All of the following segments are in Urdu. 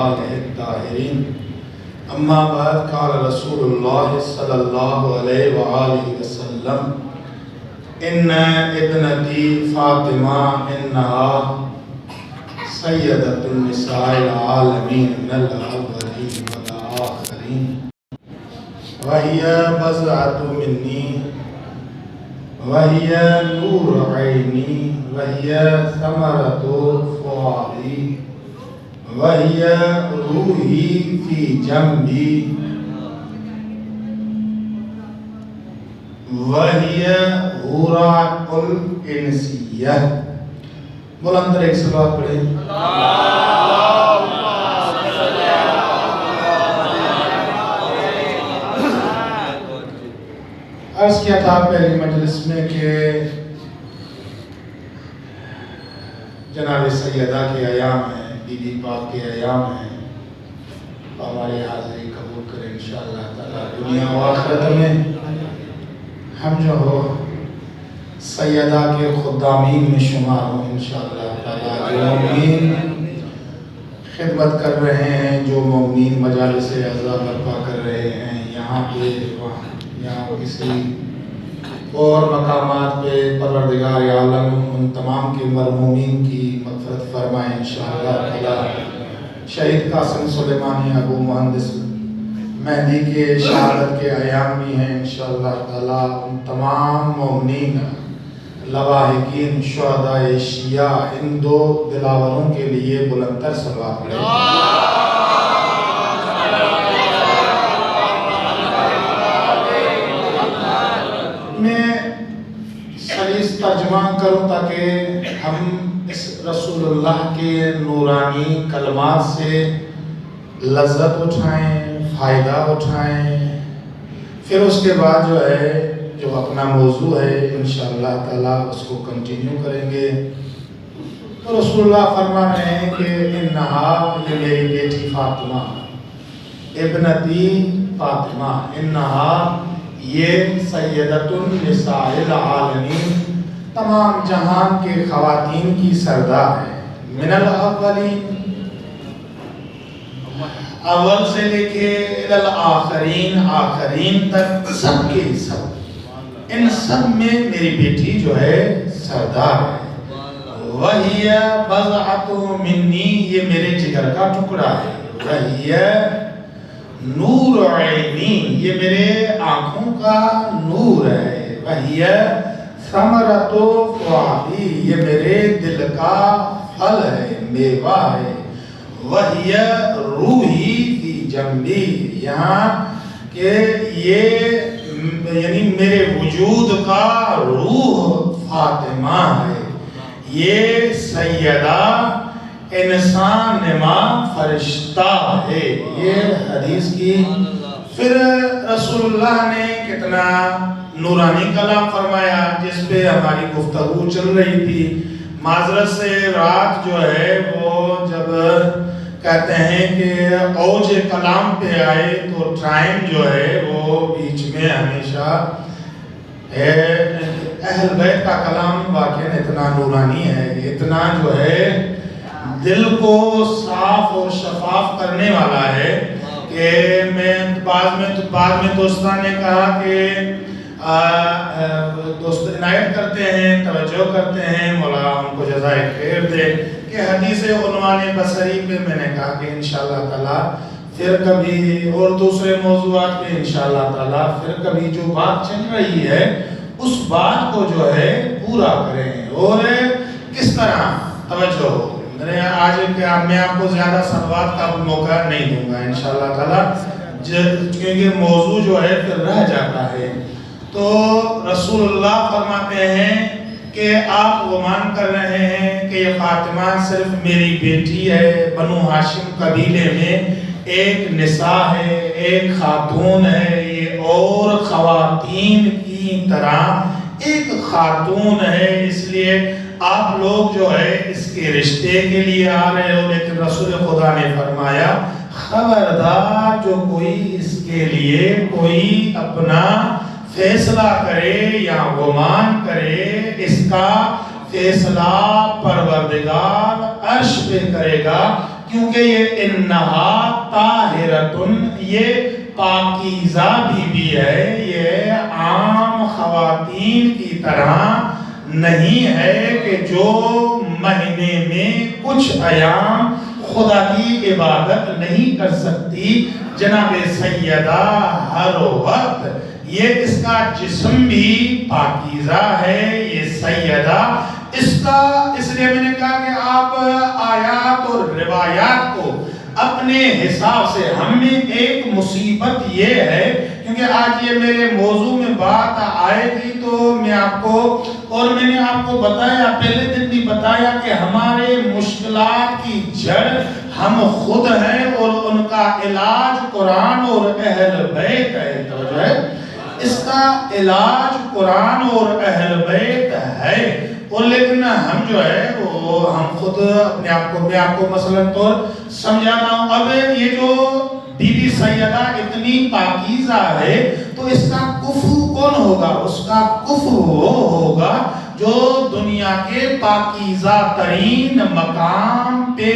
آلہ الطاہرین اما بعد قال رسول اللہ صلی اللہ علیہ وآلہ وسلم ان ابنتی فاطمہ انہا سیدۃ النساء العالمین من الاولین والآخرین وہی بضعۃ منی وہی نور عینی وہی ثمرۃ فؤادی وہی روحی فی جنبی وہی غراق الانسیہ. بلند ایک صلوات پڑھیں. عرض کیا تھا پہلی مجلس میں کہ جناب سیدہ کے ایام ہیں، بی بی پاک کے ایام ہیں، ہماری حاضری قبول کریں انشاءاللہ تعالی. دنیا و آخرت میں ہم جو ہو سیدہ کے خدامین میں شمار ہوں انشاءاللہ تعالی. جو مومنین خدمت کر رہے ہیں، جو مومنین مجالس عزا برپا کر رہے ہیں یہاں پہ یہاں کسی اور مقامات پہ، پروردگار عالم ان تمام کے مرحومین کی مغفرت فرمائیں انشاءاللہ تعالی. شہید قاسم سلیمانی ابو مہندس مہدی کے شہادت کے ایام بھی ہیں انشاءاللہ تعالی. ان تمام مومنین لواحقین شہداء شیعہ ان دو دلاوروں کے لیے بلندتر صلوات پڑھیں. میں سلیس ترجمہ کروں تاکہ ہم اس رسول اللہ کے نورانی کلمات سے لذت اٹھائیں، فائدہ اٹھائیں. پھر اس کے بعد جو ہے جو اپنا موضوع ہے انشاءاللہ تعالی اس کو کنٹینیو کریں گے. تو رسول اللہ فرما رہے ہیں کہ انہا، یہ میری بیٹی فاطمہ، ابنتی فاطمہ، انہا یہ سیدۃ النساء العالمین، تمام جہان کے خواتین کی سردار ہے. من الاولین، اول سے لے کے الآخرین، آخرین تک سب کے سب، ان سب میں میری بیٹی جو ہے سردار ہے. وہی بضعۃ منی، یہ میرے جگر کا ٹکڑا ہے. وہی نور عینی، یہ میرے آنکھوں کا نور ہے. وہی ثمرۃ فؤادی، یہ میرے دل کا پھل ہے، میوہ ہے. وہی روحی فی جنبی، یہاں کہ یہ یعنی میرے وجود کا روح فاطمہ ہے. یہ سیدہ انسان نما فرشتہ ہے. یہ حدیث کی. پھر رسول اللہ نے کتنا نورانی کلام فرمایا جس پہ ہماری گفتگو چل رہی تھی. معذرت سے رات جو ہے وہ جب کہتے ہیں کہ اوج کلام پہ آئے تو ٹائم جو ہے وہ بیچ میں ہمیشہ اہل بیت کا کلام واقعاً اتنا نورانی ہے، اتنا جو ہے دل کو صاف اور شفاف کرنے والا ہے کہ میں بعد میں دوستان نے کہا کہ دوست عنایت کرتے ہیں، توجہ کرتے ہیں، مولا ان کو جزائے خیر دے، کہ حدیث عنوان بصری پہ میں نے کہا کہ انشاءاللہ تعالی پھر کبھی اور دوسرے موضوعات پہ انشاءاللہ تعالی پھر کبھی جو بات چل رہی ہے اس بات کو جو ہے پورا کریں. اور کس طرح توجہ ہو، آج میں آپ کو زیادہ صلوات کا موقع نہیں دوں گا انشاءاللہ تعالی، کیونکہ موضوع جو ہے پھر رہ جاتا ہے. تو رسول اللہ فرماتے ہیں کہ آپ گمان کر رہے ہیں کہ یہ فاطمہ صرف میری بیٹی ہے، بنو ہاشم قبیلے میں ایک نساء ہے، ایک خاتون ہے، یہ اور خواتین کی طرح ایک خاتون ہے، اس لیے آپ لوگ جو ہے اس کے رشتے کے لیے آ رہے ہو. لیکن رسول خدا نے فرمایا خبردار جو کوئی اس کے لیے کوئی اپنا فیصلہ کرے یا گمان کرے، اس کا فیصلہ پروردگار عرش پہ کرے گا. کیونکہ یہ انہا طاہرتن، یہ پاکیزہ بھی ہے، یہ عام خواتین کی طرح نہیں ہے کہ جو مہینے میں کچھ ایام خدا کی عبادت نہیں کر سکتی۔ جناب سیدہ ہر وقت یہ اس کا جسم بھی پاکیزہ ہے، یہ سیدہ اس لیے میں نے کہا کہ آپ آیات اور روایات کو اپنے حساب سے، ہم میں ایک مصیبت یہ ہے کیونکہ آج یہ میرے موضوع میں بات آئے گی تو میں آپ کو، اور میں نے آپ کو بتایا، پہلے دن بھی بتایا کہ ہمارے مشکلات کی جڑ ہم خود ہیں اور ان کا علاج قرآن اور اہل بیت ہے۔ توجہ ہے، اس کا علاج قرآن اور اہل بیت ہے، اور لیکن ہم جو ہے وہ ہم خود اپنے آپ کو، میں آپ کو مثلا طور سمجھانا ہوں۔ اب یہ جو بی بی سیدہ اتنی پاکیزہ ہے تو اس کا کفو کون ہوگا؟ اس کا کفو وہ ہوگا جو دنیا کے پاکیزہ ترین مقام پہ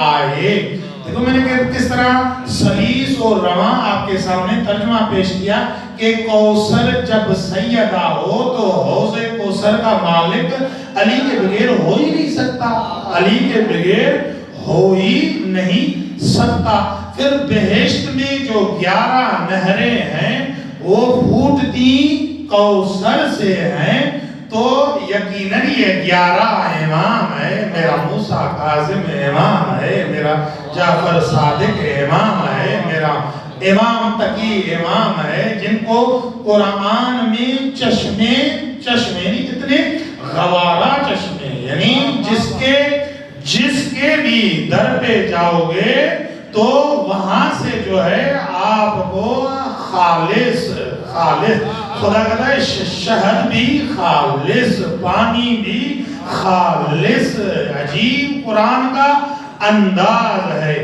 آئے۔ دیکھو میں نے کس طرح سلیس اور رواں آپ کے سامنے ترجمہ پیش کیا کہ کوثر جب سیدہ ہو تو حوض کوثر کا مالک علی کے بغیر ہو ہی نہیں سکتا، علی کے بغیر ہو ہی نہیں سکتا۔ پھر بہشت میں جو 11 نہریں ہیں وہ پھوٹتی کوثر سے ہیں، تو یقیناً یہ 11 امام ہے، میرا موسیٰ کاظم امام ہے، میرا جعفر صادق امام ہے، میرا امام تقی امام ہے، جن کو قرآن میں چشمے نہیں، اتنے غوارہ چشمے، یعنی جس کے بھی در پہ جاؤ گے تو وہاں سے جو ہے آپ کو خالص خدا کہتا ہے شہد بھی خالص، پانی بھی خالص۔ عجیب قرآن کا انداز ہے۔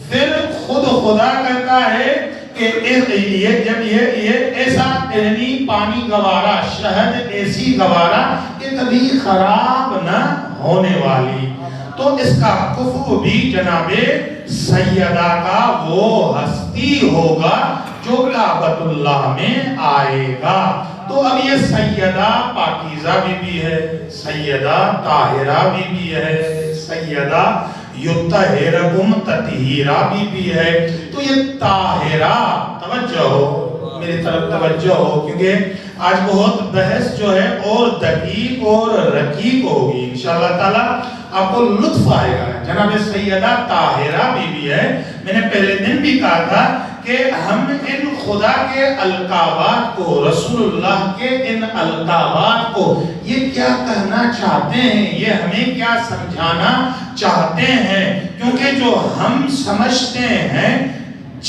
پھر خود خدا کہتا ہے کہ جب یہ ایسا یعنی پانی گوارا، شہد ایسی گوارا کہ کبھی خراب نہ ہونے والی، تو اس کا کفو بھی جناب سیدہ کا وہ ہستی ہوگا جو کعبۃ اللہ میں آئے گا۔ تو اب یہ سیدہ پاکیزہ بھی ہے، سیدہ طاہرہ بھی ہے، سیدہ یطہرکم تطہیرہ بھی ہے۔ تو یہ طاہرہ، توجہ ہو میری طرف توجہ ہو، کیونکہ آج بہت بحث جو ہے اور دقیق اور رقیق ہوگی، انشاءاللہ تعالیٰ آپ کو لطف آئے گا۔ جناب سیدہ طاہرہ بھی ہے۔ میں نے پہلے دن بھی کہا تھا کہ ہم ان خدا کے القابات کو، رسول اللہ کے ان القابات کو یہ کیا کہنا چاہتے ہیں، یہ ہمیں کیا سمجھانا چاہتے ہیں، کیونکہ جو ہم سمجھتے ہیں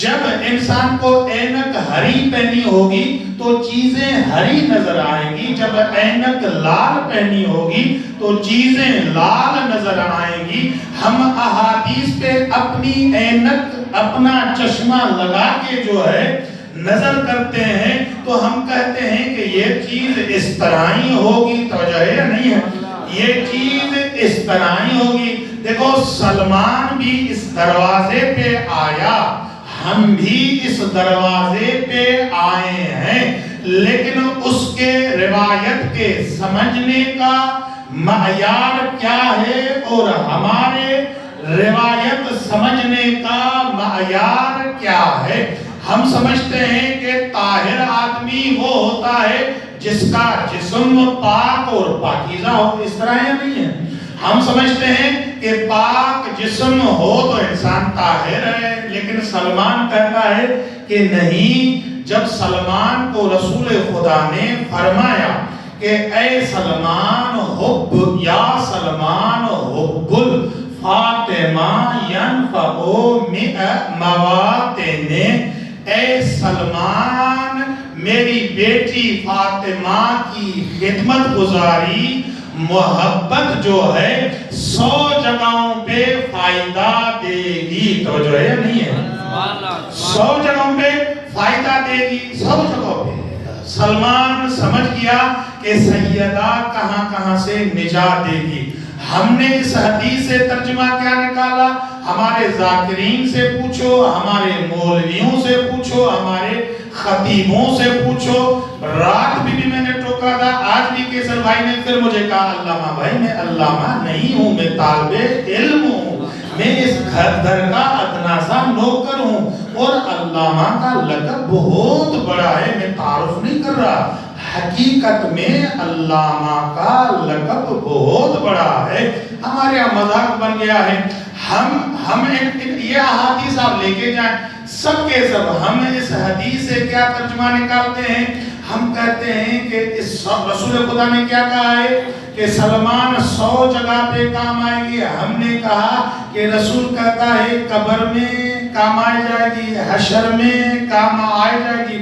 جب انسان کو اینک ہری پہنی ہوگی تو چیزیں ہری نظر آئیں گی، جب اینک لال پہنی ہوگی تو چیزیں لال نظر آئیں گی۔ ہم احادیث پہ اپنی اینک، اپنا چشمہ لگا کے جو ہے نظر کرتے ہیں تو ہم کہتے ہیں کہ یہ چیز اس طرح ہی ہوگی، توجہ ہے یا نہیں ہے، یہ چیز اس طرح ہی ہوگی۔ دیکھو سلمان بھی اس دروازے پہ آیا، ہم بھی اس دروازے پہ آئے ہیں، لیکن اس کے روایت کے سمجھنے کا معیار کیا ہے اور ہمارے روایت سمجھنے کا معیار کیا ہے؟ ہم سمجھتے ہیں کہ طاہر آدمی وہ ہوتا ہے جس کا جسم پاک اور پاکیزہ ہو، اس طرح یا نہیں ہے؟ ہم سمجھتے ہیں کہ پاک جسم ہو تو انسان طاہر ہے، لیکن سلمان کہتا ہے کہ نہیں۔ جب سلمان کو رسول خدا نے فرمایا کہ اے سلمان حب، یا سلمان حب الفاطمہ ینفعو مواتن، اے سلمان میری بیٹی فاطمہ کی خدمت گزاری، محبت جو ہے 100 جگہوں پہ فائدہ دے گی، توجہ ہے یا نہیں ہے؟ 100 جگہوں پہ فائدہ دے گی، 100 جگہوں پہ۔ سلمان سمجھ گیا کہ سیدہ کہاں کہاں سے نجات دے گی۔ ہم نے اس حدیث سے ترجمہ کیا نکالا؟ ہمارے ذاکرین سے پوچھو، ہمارے مولویوں سے پوچھو، ہمارے خطیبوں سے پوچھو۔ رات بھی میں نے ٹوکا تھا، آج بھی کیسر بھائی نے پھر مجھے کہا علامہ بھائی میں علامہ نہیں ہوں، میں طالب علم ہوں، میں اس گھر کا ادنا سا نوکر ہوں، اور علامہ کا لقب بہت بڑا ہے، میں تعارف نہیں کر رہا، حقیقت میں علامہ کا لقب بہت بڑا ہے۔ ہمارے یہاں مذاق بن گیا ہے، ہم یہ احادیث آپ لے کے جائیں سب کے سب، ہم اس حدیث سے کیا ترجمہ نکالتے ہیں؟ ہم کہتے ہیں کہ اس رسول خدا نے کیا کہا ہے کہ سلمان 100 جگہ پہ کام آئے گی۔ ہم نے کہا کہ رسول کہتا ہے قبر میں کام آئے جائے گی، حشر میں کام آئے جائے گی،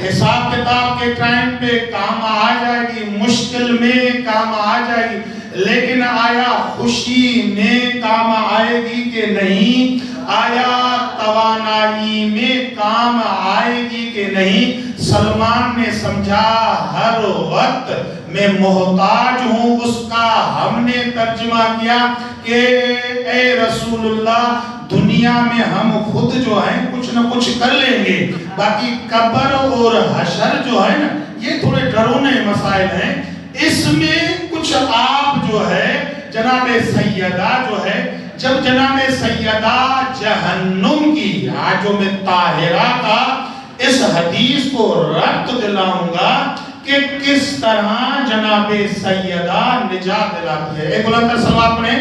حساب کتاب کے ٹائم پہ کام آ جائے گی، مشکل میں کام آ جائے گی، لیکن آیا خوشی میں کام آئے گی کہ نہیں؟ آیا توانائی میں کام آئے گی کہ نہیں؟ سلمان نے سمجھا ہر وقت میں محتاج ہوں اس کا۔ ہم نے ترجمہ کیا کہ اے رسول اللہ دنیا میں ہم خود جو ہیں کچھ نہ کچھ کر لیں گے، باقی قبر اور حشر جو ہے نا یہ تھوڑے ڈرونے مسائل ہیں، اس میں کچھ آپ جو ہے جناب سیدہ جو ہے، جب جناب سیدہ جہنم کی حاجم طاہرہ کا اس حدیث کو ربط دلاؤں گا کہ کس طرح جناب سیدہ نجات دلاتی ہے۔ ایک بلند تر صلوات پڑھیں۔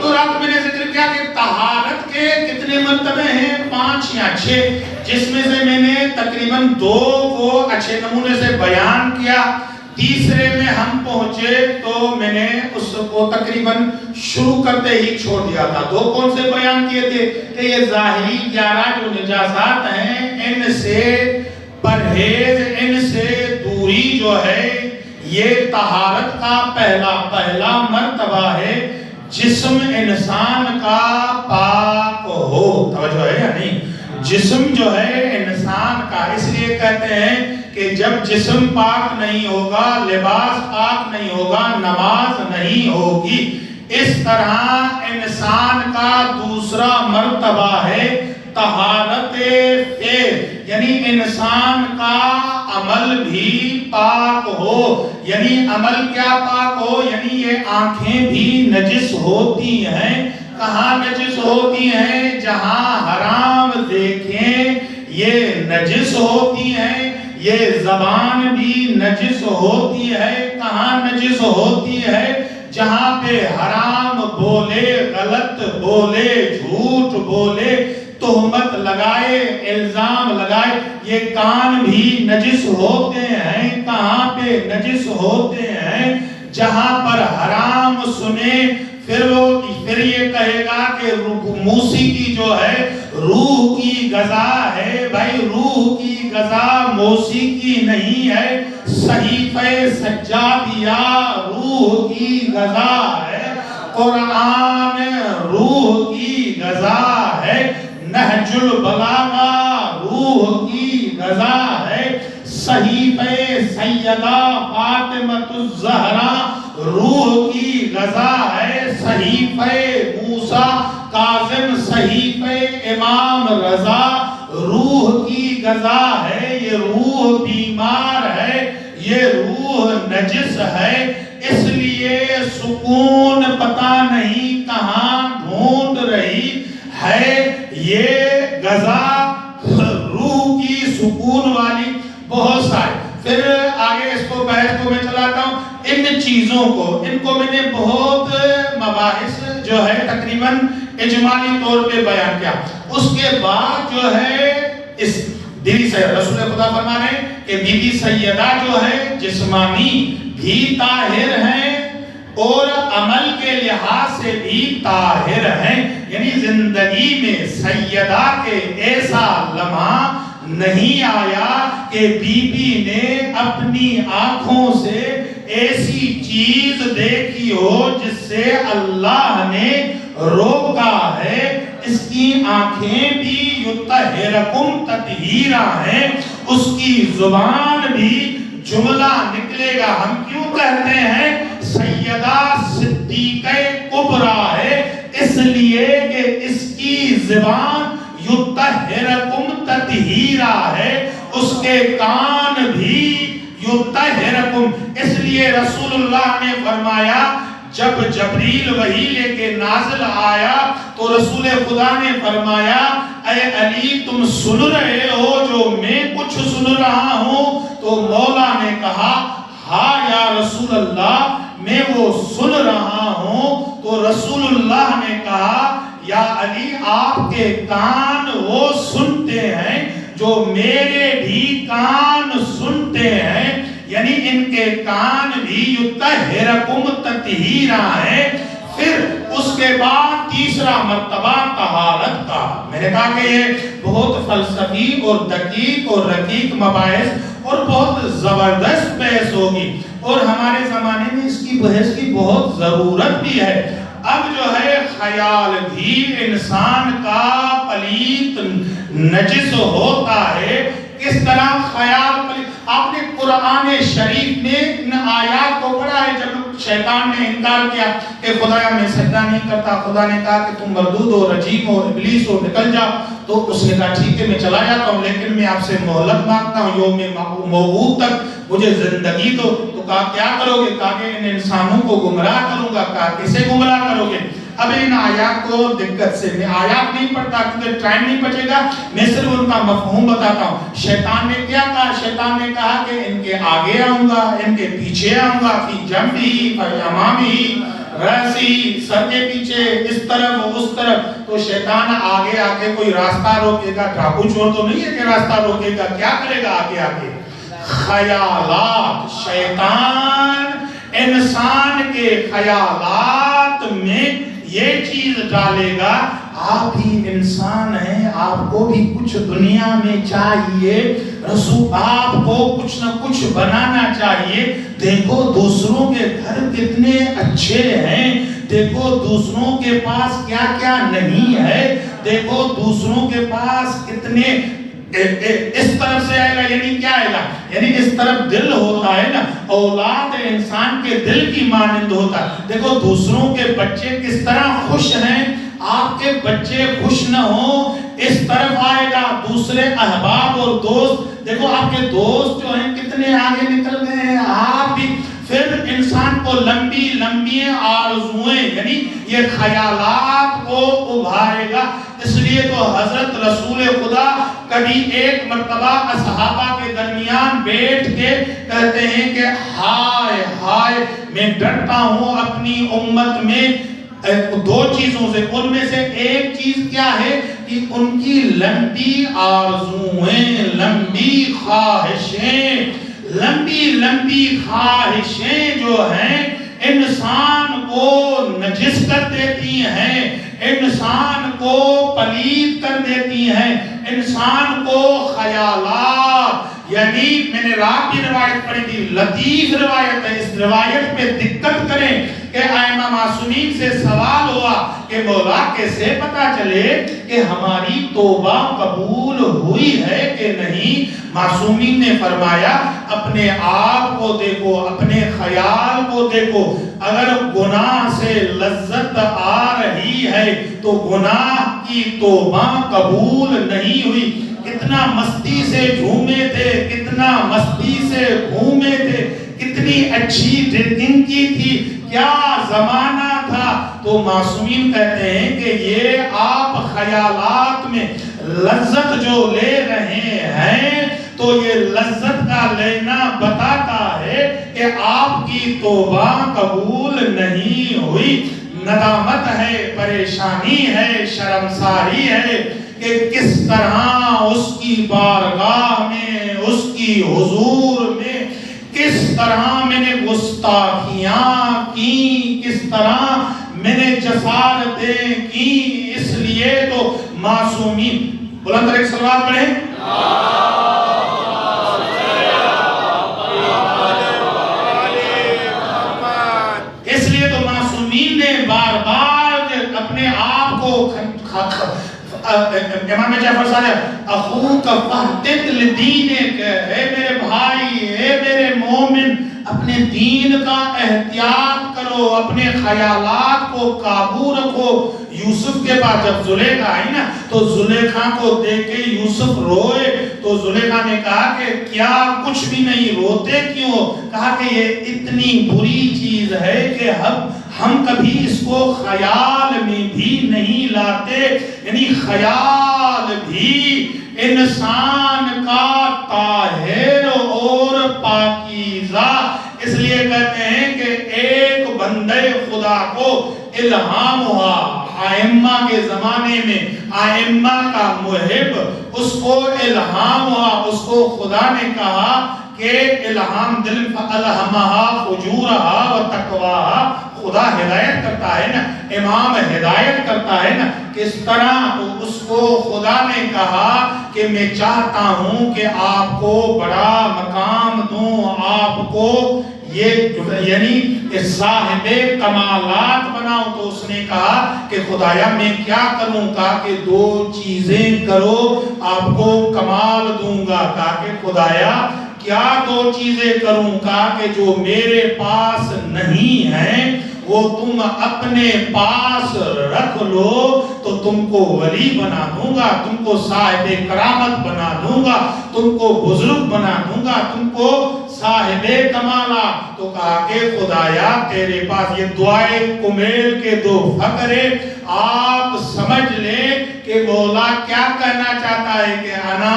تو رات میں نے ذکر کیا کہ طہارت کے کتنے مرتبے ہیں؟ 5 یا 6، جس میں سے میں نے تقریباً 2 کو اچھے نمونے سے بیان کیا، تیسرے میں ہم پہنچے تو میں نے اس کو تقریباً شروع کرتے ہی چھوڑ دیا تھا۔ 2 کون سے بیان کیے تھے کہ یہ ظاہری 11 جو نجاسات ہیں ان سے پرہیز، ان سے دوری جو ہے یہ طہارت کا پہلا مرتبہ ہے، جسم انسان کا پاک ہو۔ توجہ ہے یا نہیں؟ جسم جو ہے انسان کا، اس لیے کہتے ہیں کہ جب جسم پاک نہیں ہوگا، لباس پاک نہیں ہوگا، نماز نہیں ہوگی۔ اس طرح انسان کا دوسرا مرتبہ ہے طہارت فعل، یعنی انسان کا عمل بھی پاک ہو۔ یعنی عمل کیا پاک ہو؟ یعنی یہ آنکھیں بھی نجس ہوتی ہیں۔ کہاں نجس ہوتی ہیں؟ جہاں حرام دیکھیں یہ نجس ہوتی ہیں۔ یہ زبان بھی نجس ہوتی ہے۔ کہاں نجس ہوتی ہے؟ جہاں پہ حرام بولے، غلط بولے، جھوٹ بولے، تہمت لگائے، الزام لگائے، یہ کان بھی نجس ہوتے ہیں۔ کہاں پہ نجس ہوتے ہیں؟ جہاں پر حرام سنے، پھر یہ کہے گا کہ موسیقی جو ہے روح کی غذا ہے۔ بھائی روح کی غذا موسیقی نہیں ہے، صحیفہ سجادیہ روح کی غذا ہے، قرآن روح کی غذا ہے، نہج البلاغہ روح کی غذا ہے، صحیفہ سیدہ فاطمہ الزہرا روح کی غذا ہے، صحیفہ موسیٰ کاظم، صحیفہ امام رضا روح کی غذا ہے۔ یہ روح بیمار ہے، یہ روح نجس ہے، اس لیے سکون پتہ نہیں کہاں ڈھونڈ رہی ہے۔ یہ غذا روح کی سکون والی بہت سارے، پھر آگے اس کو بحث کو میں چلاتا ہوں۔ ان چیزوں کو، ان کو میں نے بہت مباحث جو ہے تقریباً اجمالی طور پہ بیان کیا۔ اس کے بعد جو ہے اس بیوی سے رسول خدا فرما رہے ہیں کہ بی بی سیدہ جو ہے جسمانی بھی طاہر ہیں اور عمل کے لحاظ سے بھی طاہر ہیں۔ یعنی زندگی میں سیدہ کے ایسا لمحہ نہیں آیا کہ بی بی نے اپنی آنکھوں سے ایسی چیز دیکھی ہو جس سے اللہ نے روکا ہے۔ اس کی آنکھیں بھی یطہرکم تطہیرا ہیں اس کی زبان بھی جملہ نکلے گا. ہم کیوں کہتے ہیں سیدہ صدیقہ کبریٰ ہے؟ اس لیے کہ اس کی زبان یطہرکم تطہیرا ہے، اس کے کان بھی یطہرکم. اس لیے رسول اللہ نے فرمایا جب جبریل وحی لے کے نازل آیا تو رسول خدا نے فرمایا اے علی تم سن رہے ہو جو میں کچھ سن رہا ہوں؟ تو مولا نے کہا ہاں یا رسول اللہ میں وہ سن رہا ہوں. تو رسول اللہ نے کہا یا علی آپ کے کان وہ سنتے ہیں جو میرے بھی کان سنتے ہیں، یعنی ان کے کان بھی یطہرکم تطہیرا ہے. پھر اس کے بعد تیسرا مرتبہ طہارت کا. میں نے کہا کہ یہ بہت فلسفی اور دقیق اور رقیق مباحث اور بہت زبردست بحث ہوگی، اور ہمارے زمانے میں اس کی بحث کی بہت ضرورت بھی ہے. اب جو ہے خیال بھی انسان کا پلیت نجس ہوتا ہے. کس طرح خیال پلیت؟ آپ نے قرآن شریف میں ان آیات کو پڑھا ہے جب شیطان نے انکار کیا کہ خدایا میں سجدہ نہیں کرتا، خدا نے کہا کہ تم مردود ہو، رجیم ہو، ابلیس ہو، نکل جا. تو اس نے کہا ٹھیک ہے میں چلا جاتا ہوں لیکن میں آپ سے مہلت مانگتا ہوں، یوم موعود تک مجھے زندگی دو. تو کہا کیا کرو گے؟ کہا کہ ان انسانوں کو گمراہ کروں گا. کہا کسے گمراہ کرو گے؟ اب ان آیات کو دقت سے میں آیات نہیں پڑھتا کیونکہ ٹائم نہیں بچے گا، میں صرف ان کا مفہوم بتاتا ہوں. شیطان نے کیا کہا؟ شیطان نے کہا کہ ان کے آگے آؤں گا، ان کے پیچھے آؤں گا، فی جنبی فی امامی رأسی، سر کے پیچھے، اس طرف اس طرف. تو شیطان آگے آگے کوئی راستہ روکے گا، ڈاکو چور تو نہیں ہے کہ راستہ روکے گا، کیا کرے گا آگے آگے؟ خیالات. شیطان انسان کے خیالات میں یہ چیز ڈالے گا آپ ہی انسان ہیں، آپ کو بھی کچھ دنیا میں چاہیے، رسول آپ کو کچھ نہ کچھ بنانا چاہیے. دیکھو دوسروں کے گھر کتنے اچھے ہیں، دیکھو دوسروں کے پاس کیا کیا نہیں ہے، دیکھو دوسروں کے پاس کتنے. اس طرف سے آئے گا یعنی کیا آئے گا؟ یعنی اس طرف دل ہوتا ہے نا، اولاد انسان کے دل کی مانند ہوتا ہے. دیکھو دوسروں کے بچے کس طرح خوش ہیں، آپ کے بچے خوش نہ ہوں، اس طرف آئے گا. دوسرے احباب اور دوست، دیکھو آپ کے دوست جو ہیں کتنے آگے نکل گئے ہیں، آپ بھی. پھر انسان کو لمبی لمبی آرزویں یعنی یہ خیالات کو ابھارے گا. اس لیے تو حضرت رسول خدا کبھی ایک مرتبہ اصحابہ کے درمیان بیٹھ کے کہتے ہیں کہ ہائے ہائے میں ڈرتا ہوں اپنی امت میں دو چیزوں سے. ان میں سے ایک چیز کیا ہے کہ ان کی لمبی آرزویں، لمبی خواہشیں، لمبی لمبی خواہشیں جو ہیں انسان کو نجس کر دیتی ہیں، انسان کو پلید کر دیتی ہیں، انسان کو خیالات. یعنی میں نے رات کی روایت پڑھی تھی، لطیف روایت ہے، اس روایت پہ دقت کریں کہ ائمہ معصومین سے سوال ہوا کہ مولا کیسے پتا چلے کہ ہماری توبہ قبول ہوئی ہے کہ نہیں؟ معصومین نے فرمایا اپنے آپ کو دیکھو، اپنے خیال کو دیکھو. اگر گناہ سے لذت آ رہی ہے تو گناہ کی توبہ قبول نہیں ہوئی. کتنا مستی سے جھومے تھے، کتنا مستی سے گھومے تھے، کتنی اچھی ڈرنکنگ کی تھی، کیا زمانہ تھا. تو معصومین کہتے ہیں کہ یہ آپ خیالات میں لذت جو لے رہے ہیں تو یہ لذت کا لینا بتاتا ہے کہ آپ کی توبہ قبول نہیں ہوئی. ندامت ہے، پریشانی ہے، شرمساری ہے کہ کس طرح اس کی بارگاہ میں، اس کی حضور میں کس طرح میں نے گستاخیاں کی، کس طرح میں نے جسارتیں کی. اس لیے تو معصومین بلند ایک صلوات پڑھیں. اس لیے تو معصومین نے بار بار اپنے آپ کو امام جعفر صادق اخوک فاہتت لدینک، اے میرے بھائی، اے میرے مومن، اپنے دین کا احتیاط کرو، اپنے خیالات کو قابو رکھو۔ یوسف کے پاس جب زلیخا آئی نا تو زلیخا کو دیکھ کے یوسف روئے تو زلیخا نے کہا کہ کیا کچھ بھی نہیں، روتے کیوں؟ کہا کہ یہ اتنی بری چیز ہے کہ ہم کبھی اس کو خیال میں بھی نہیں لاتے، یعنی خیال بھی انسان کا طاہر اور پاکیزہ۔ اس لیے کہتے ہیں کہ ایک بندے خدا کو الہام ہوا، آئمہ کے زمانے میں آئمہ کا محب، اس کو الہام ہوا، اس کو خدا نے کہا کہ الہام دل فَأَلْهَمَهَا فُجُورَهَا وَتَقْوَاهَا۔ خدا ہدایت کرتا ہے نا، امام ہدایت کرتا ہے نا، کس طرح تو اس کو خدا نے کہا کہ میں چاہتا ہوں کہ آپ کو بڑا مقام دوں، آپ کو یہ یعنی صاحب کمالات بناؤ۔ تو اس نے کہا کہ خدایا میں کیا کروں؟ کہا کہ دو چیزیں کرو، آپ کو کمال دوں گا۔ کہا کہ خدایا کیا دو چیزیں کروں؟ کہا کہ جو میرے پاس نہیں ہیں وہ تم اپنے پاس رکھ لو تو تم کو ولی بنا دوں گا، تم کو صاحب کرامت بنا دوں گا، تم کو بزرگ بنا دوں گا، تم کو صاحب کمالا۔ تو کہا کہ خدایا تیرے پاس یہ دعائے کمیل کے دو فقرے، آپ سمجھ لیں کہ مولا کیا کہنا چاہتا ہے کہ انا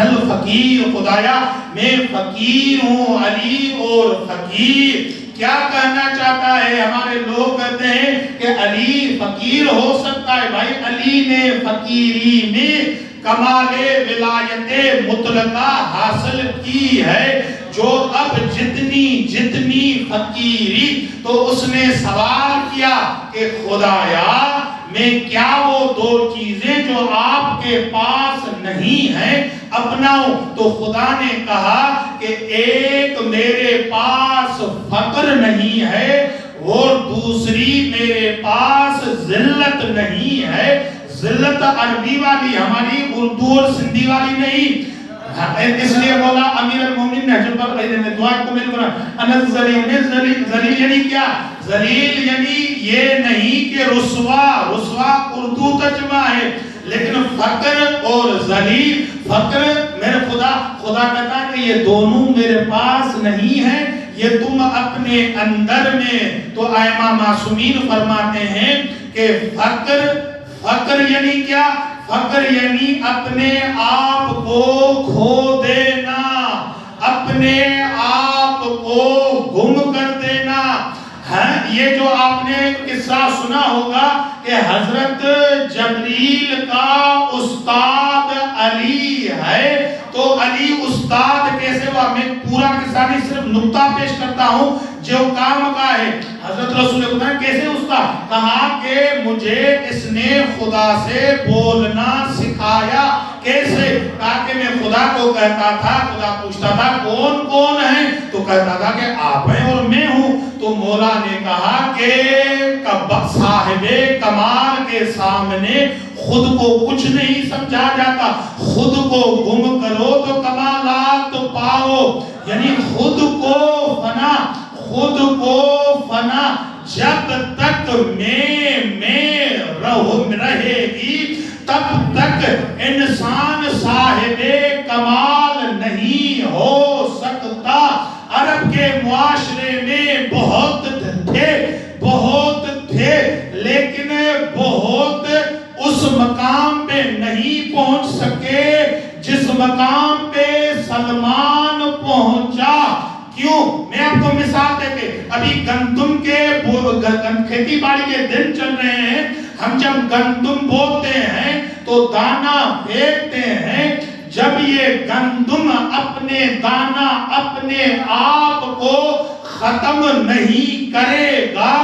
الفقیر، خدایا میں فقیر ہوں، علی اور فقیر۔ کیا کہنا چاہتا ہے؟ ہمارے لوگ کہتے ہیں کہ علی فقیر ہو سکتا ہے، بھائی علی نے فقیری میں کمال ولایت مطلقہ حاصل کی ہے، جو اب جتنی فقیری۔ تو اس نے سوال کیا کہ خدایا میں کیا وہ دو چیزیں جو آپ کے پاس نہیں ہیں اپناؤں؟ تو خدا نے کہا کہ ایک میرے پاس فقر نہیں ہے اور دوسری میرے پاس ذلت نہیں ہے۔ ذلت عربی والی، ہماری اردو اور سندھی والی نہیں۔ اس لیے مولا امیر المومنین نے جب پر دعا کو مل کر انس ذلیل یعنی کیا؟ ذلیل یعنی یہ نہیں کہ رسوا اردو ترجمہ ہے، لیکن فقر اور ذلیل، فقر میرے خدا کہتا ہے کہ یہ دونوں میرے پاس نہیں ہے، یہ تم اپنے اندر میں۔ تو ائمہ معصومین فرماتے ہیں کہ فقر یعنی کیا؟ فقر یعنی اپنے آپ کو کھو دینا، اپنے آپ کو گم کر دینا۔ یہ جو آپ نے قصہ سنا ہوگا کہ حضرت جبریل کا استاد علی ہے، تو علی استاد کیسے ہوا؟ میں پورا قصہ نہیں، صرف نقطہ پیش کرتا ہوں جو کام کا ہے۔ حضرت رسول خدا کیسے استاد؟ کہا کہ مجھے اس نے خدا سے بولنا سکھایا۔ کیسے؟ کہا کہ میں خدا کو کہتا تھا، خدا پوچھتا تھا کون کون ہے؟ تو کہتا تھا کہ آپ ہیں اور میں ہوں۔ تو مولا نے کہا کہ صاحب کمال کے سامنے خود کو کچھ نہیں سمجھا جاتا، خود کو گم کرو تو کمالات پاؤ، یعنی خود کو فنا جب تک میں رہے گی تب تک انسان صاحب کمال نہیں ہو سکتا۔ عرب کے معاشرے میں بہت تھے لیکن بہت اس مقام پہ نہیں پہنچ سکے جس مقام پہ سلمان پہنچا۔ کیوں؟ میں آپ کو مثال دے کے، ابھی گندم کے کھیتی باڑی کے دن چل رہے ہیں، ہم جب گندم بوتے ہیں تو دانا پھینکتے ہیں، جب یہ گندم اپنے دانا اپنے آپ کو ختم نہیں کرے گا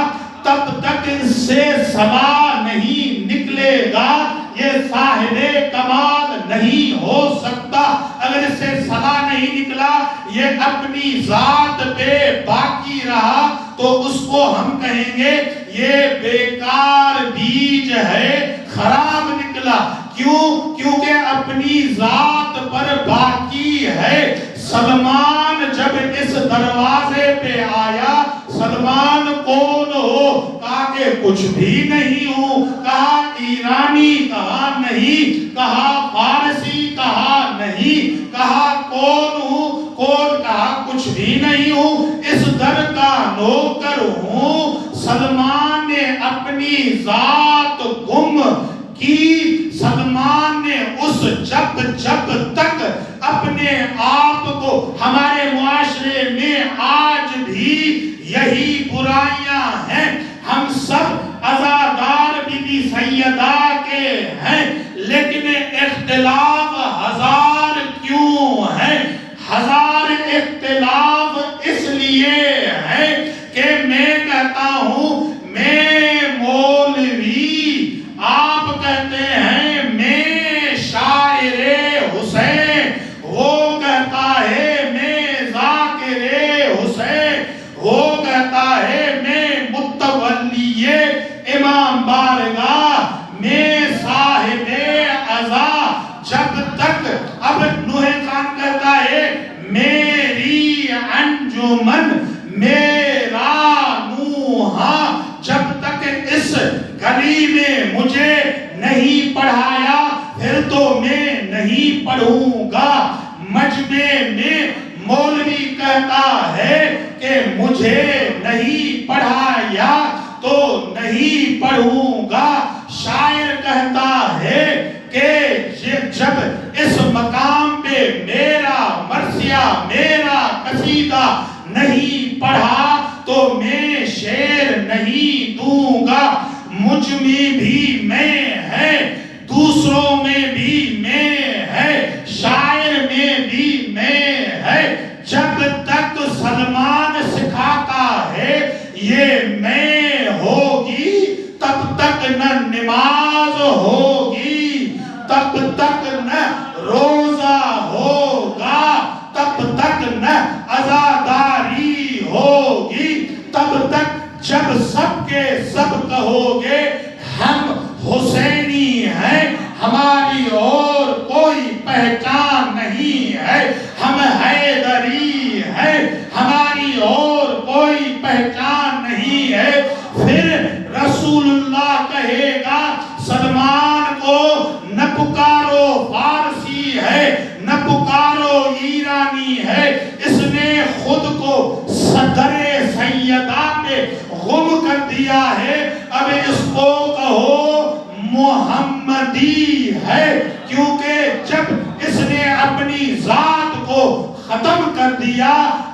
تب تک اس سے سبا نہیں نکلے گا، یہ صاحب کمال نہیں ہو سکتا۔ اگر اس سے سبا نہیں نکلا، یہ اپنی ذات پہ باقی رہا تو اس کو ہم کہیں گے یہ بیکار بیج ہے، خراب نکلا۔ اللہ. کیونکہ اپنی ذات پر باقی ہے. سلمان جب اس دروازے پہ آیا، سلمان کون ہو؟ کہا کہ کچھ بھی نہیں ہوں. کہا ایرانی؟ کہا نہیں. کہا فارسی؟ کہا نہیں. کہا کون ہوں؟ کہا کچھ بھی نہیں ہوں، اس در کا نوکر ہوں. سلمان نے اپنی ذات گم کی. سلمان نے جب تک اپنے آپ کو، ہمارے معاشرے میں آج بھی یہی برائیاں ہیں. ہم سب عزادار بی بی سیدہ کے ہیں، لیکن اختلاف ہزار کیوں ہے؟ ہزار اختلاف اس لیے ہے کہ میں کہتا ہوں میں مولوی، آپ کہتے ہیں میں شاعر حسین، وہ کہتا ہے میں ذاکر حسین، وہ کہتا ہے میں متولی امام بارگاہ، میں صاحب عزا. جب تک اب نوح خان کہتا ہے میری انجمن میرا نوحہ، جب تک اس گلی میں مجھے نہیں پڑھایا پھر تو میں نہیں پڑھوں گا. مجمع میں مولوی کہتا ہے کہ مجھے نہیں پڑھایا تو نہیں پڑھوں گا. شاعر کہتا ہے کہ جب اس مقام پہ میرا مرثیہ، میرا قصیدہ نہیں پڑھا تو میں شعر نہیں دوں گا. مجھ میں بھی میں ہے، دوسروں میں بھی میں ہے، شاعر میں بھی میں ہے. جب تک سلمان سکھاتا ہے یہ میں ہوگی، تب تک نہ نماز ہوگی، تب تک نہ روزہ ہوگا، تب تک نہ عزاداری ہوگی. تب تک جب سب کے سب کہو گے ہم حسینی ہیں، ہماری اور کوئی پہچان نہیں ہے، ہم حیدری ہیں، ہماری اور کوئی پہچان نہیں ہے، پھر رسول اللہ کہے گا سلمان کو نہ پکارو فارسی ہے، نہ پکارو ایرانی ہے، اس نے خود کو صدر سیدہ پہ غم کر دیا ہے. اب اس کو کہو محمدی ہے، کیونکہ جب اس نے اپنی ذات کو ختم کر دیا،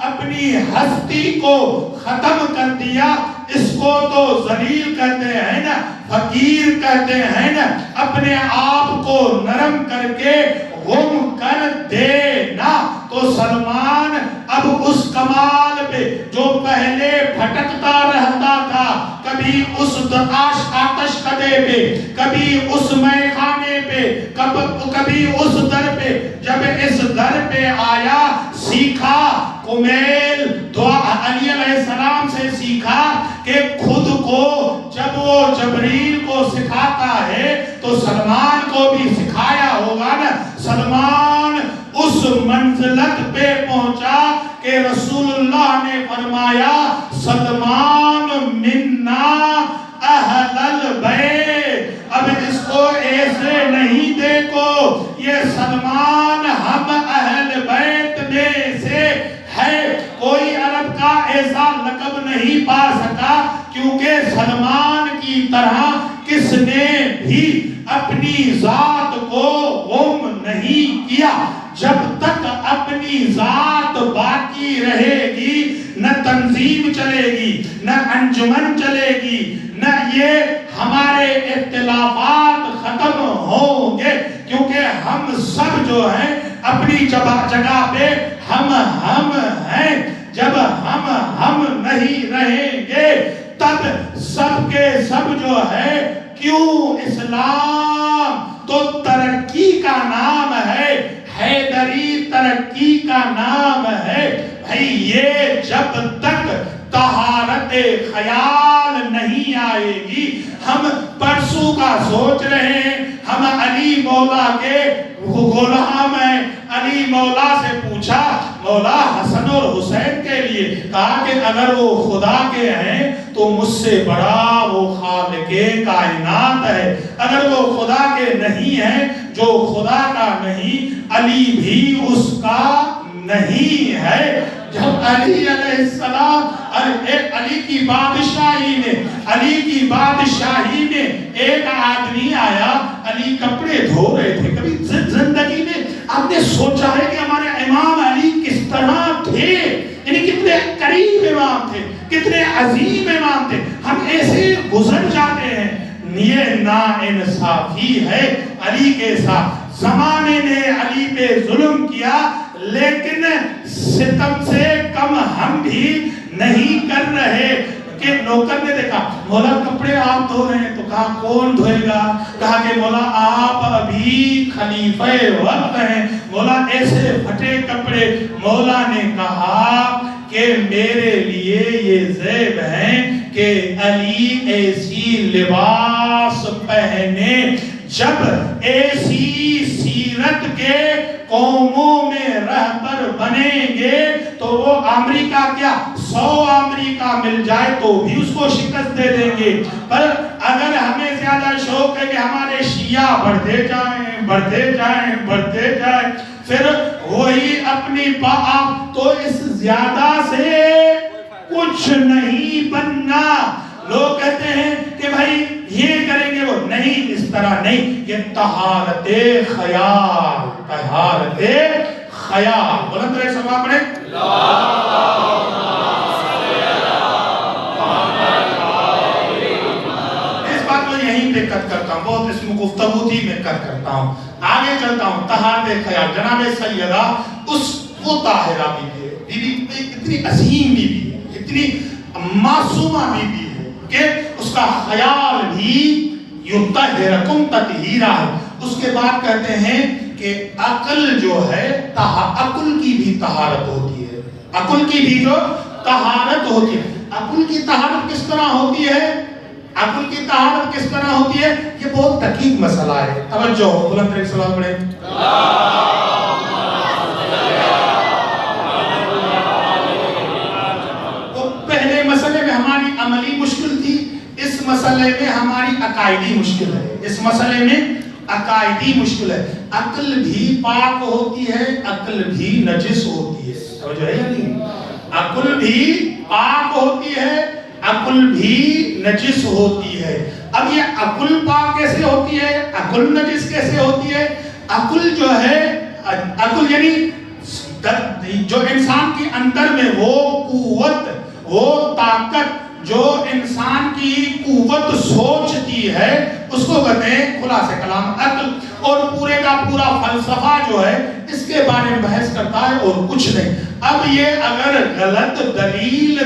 اپنی ہستی کو ختم کر دیا. اس کو تو ذلیل کہتے ہیں نا، فقیر کہتے ہیں نا. اپنے آپ کو نرم کر کے غم کر دینا. تو سلمان اب اس کمال پہ جو پہلے بھٹکتا رہتا تھا، کبھی اس آتش کدے پہ، کبھی اس میخانے پہ، کبھی اس در پہ، جب اس در پہ آیا سیکھا کمیل دعا علی علیہ السلام سے سیکھا کہ خود کو جب وہ جبریل کو سکھاتا ہے تو سلمان کو بھی سکھایا ہوگا نا. سلمان اس منزلت پہ پہنچا کہ رسول اللہ نے فرمایا سلمان منا اہل البیت. اب اس کو ایسے نہیں دیکھو، یہ سلمان ہم اہل بیت میں سے ہے. کوئی عرب کا ایسا لقب نہیں پا سکا، کیونکہ سلمان کی طرح کس نے بھی اپنی ذات کو غم نہیں کیا. جب تک اپنی ذات باقی رہے گی نہ تنظیم چلے گی، نہ انجمن چلے گی، نہ یہ ہمارے اختلافات ختم ہوں گے. کیونکہ ہم سب جو ہیں اپنی جگہ پہ ہم ہیں. جب ہم نہیں رہیں گے تب سب کے سب جو ہے، کیوں اسلام تو ترقی کا نام ہے، حیدری ترقی کا نام ہے. بھئی یہ جب تک طہارت خیال نہیں آئے گی، ہم پرسوں کا سوچ رہے ہیں، ہم علی مولا کے غلام ہیں. علی مولا سے پوچھا مولا حسن اور حسین کے لیے، کہا کہ اگر وہ خدا کے ہیں تو مجھ سے بڑا وہ خالق کائنات ہے، اگر وہ خدا کے نہیں ہیں، جو خدا کا نہیں علی بھی اس کا نہیں ہے. جب علی علیہ السلام علی کی بادشاہی میں ایک آدمی آیا، علی کپڑے دھو رہے تھے. کبھی زندگی میں آپ نے سوچا ہے کہ ہمارے امام علی کس طرح تھے؟ یعنی کتنے قریب امام تھے، کتنے عظیم امام تھے. ہم ایسے گزر جاتے ہیں. یہ نا انصافی ہے علی کے ساتھ. زمانے نے علی پہ ظلم کیا، لیکن ستم سے کم ہم بھی نہیں کر رہے. کہ نوکر نے دیکھا مولا کپڑے آپ دھو رہے ہیں، تو کہا کون دھوئے گا؟ کہا کہ مولا آپ ابھی خلیفہ وقت ہیں، مولا ایسے پھٹے کپڑے. مولا نے کہا کہ میرے لیے یہ زیب ہیں کہ علی ایسی لباس پہنے جب ایسی سیرت کے قوموں میں رہبر بنیں گے تو وہ امریکہ کیا 100 امریکہ مل جائے تو بھی اس کو شکست دے دیں گے. پر اگر ہمیں زیادہ شوق ہے کہ ہمارے شیعہ بڑھتے جائیں پھر وہی اپنی باپ، تو اس زیادہ سے کچھ نہیں بننا. لوگ کہتے ہیں کہ بھائی یہ کریں گے، وہ نہیں، اس طرح نہیں. یہ طہارت خیال بلند رہے سما پڑھیں. اس بات کو یہیں پہ کٹ کرتا ہوں، بہت اس میں گفتگو تھی، میں کٹ کرتا ہوں. آگے چلتا ہوں. طہارت خیال. جناب سیدہ وہ طاہرہ بی بی اتنی عظیم بی بی ہے، اتنی معصومہ بی بی ہے کہ اس کا خیال بھی یطہرکم تطہیرا ہے. اس کے بعد کہتے ہیں کہ عقل جو ہے، عقل کی بھی طہارت ہوتی ہے. عقل کی بھی جو طہارت ہوتی ہے. عقل کی طہارت کس طرح ہوتی ہے؟ عقل کی طہارت کس طرح ہوتی ہے؟ یہ بہت دقیق مسئلہ ہے. توجہ ہو، بلند رہے سلام پڑھیں. وہ پہلے مسئلے میں ہماری عملی مشکل تھی، اس مسئلے میں ہماری عقائدی مشکل ہے. اس مسئلے میں عقائدی مشکل ہے. عقل بھی پاک ہوتی ہے، عقل بھی نجس ہوتی ہے. توجہ ہے یا نہیں؟ عقل بھی پاک ہوتی ہے، عقل بھی نجس ہوتی ہے. اب یہ عقل پاک کیسے ہوتی ہے، عقل نجس کیسے ہوتی ہے؟ عقل جو ہے، عقل یعنی جو انسان کے اندر میں وہ قوت، وہ طاقت جو انسان کی قوت سوچتی ہے، اس کو کہتے ہیں خلاصہ کلام عقل. اور پورے کا پورا فلسفہ جو ہے اس کے بارے میں بحث کرتا ہے اور کچھ نہیں. اب یہ اگر غلط دلیل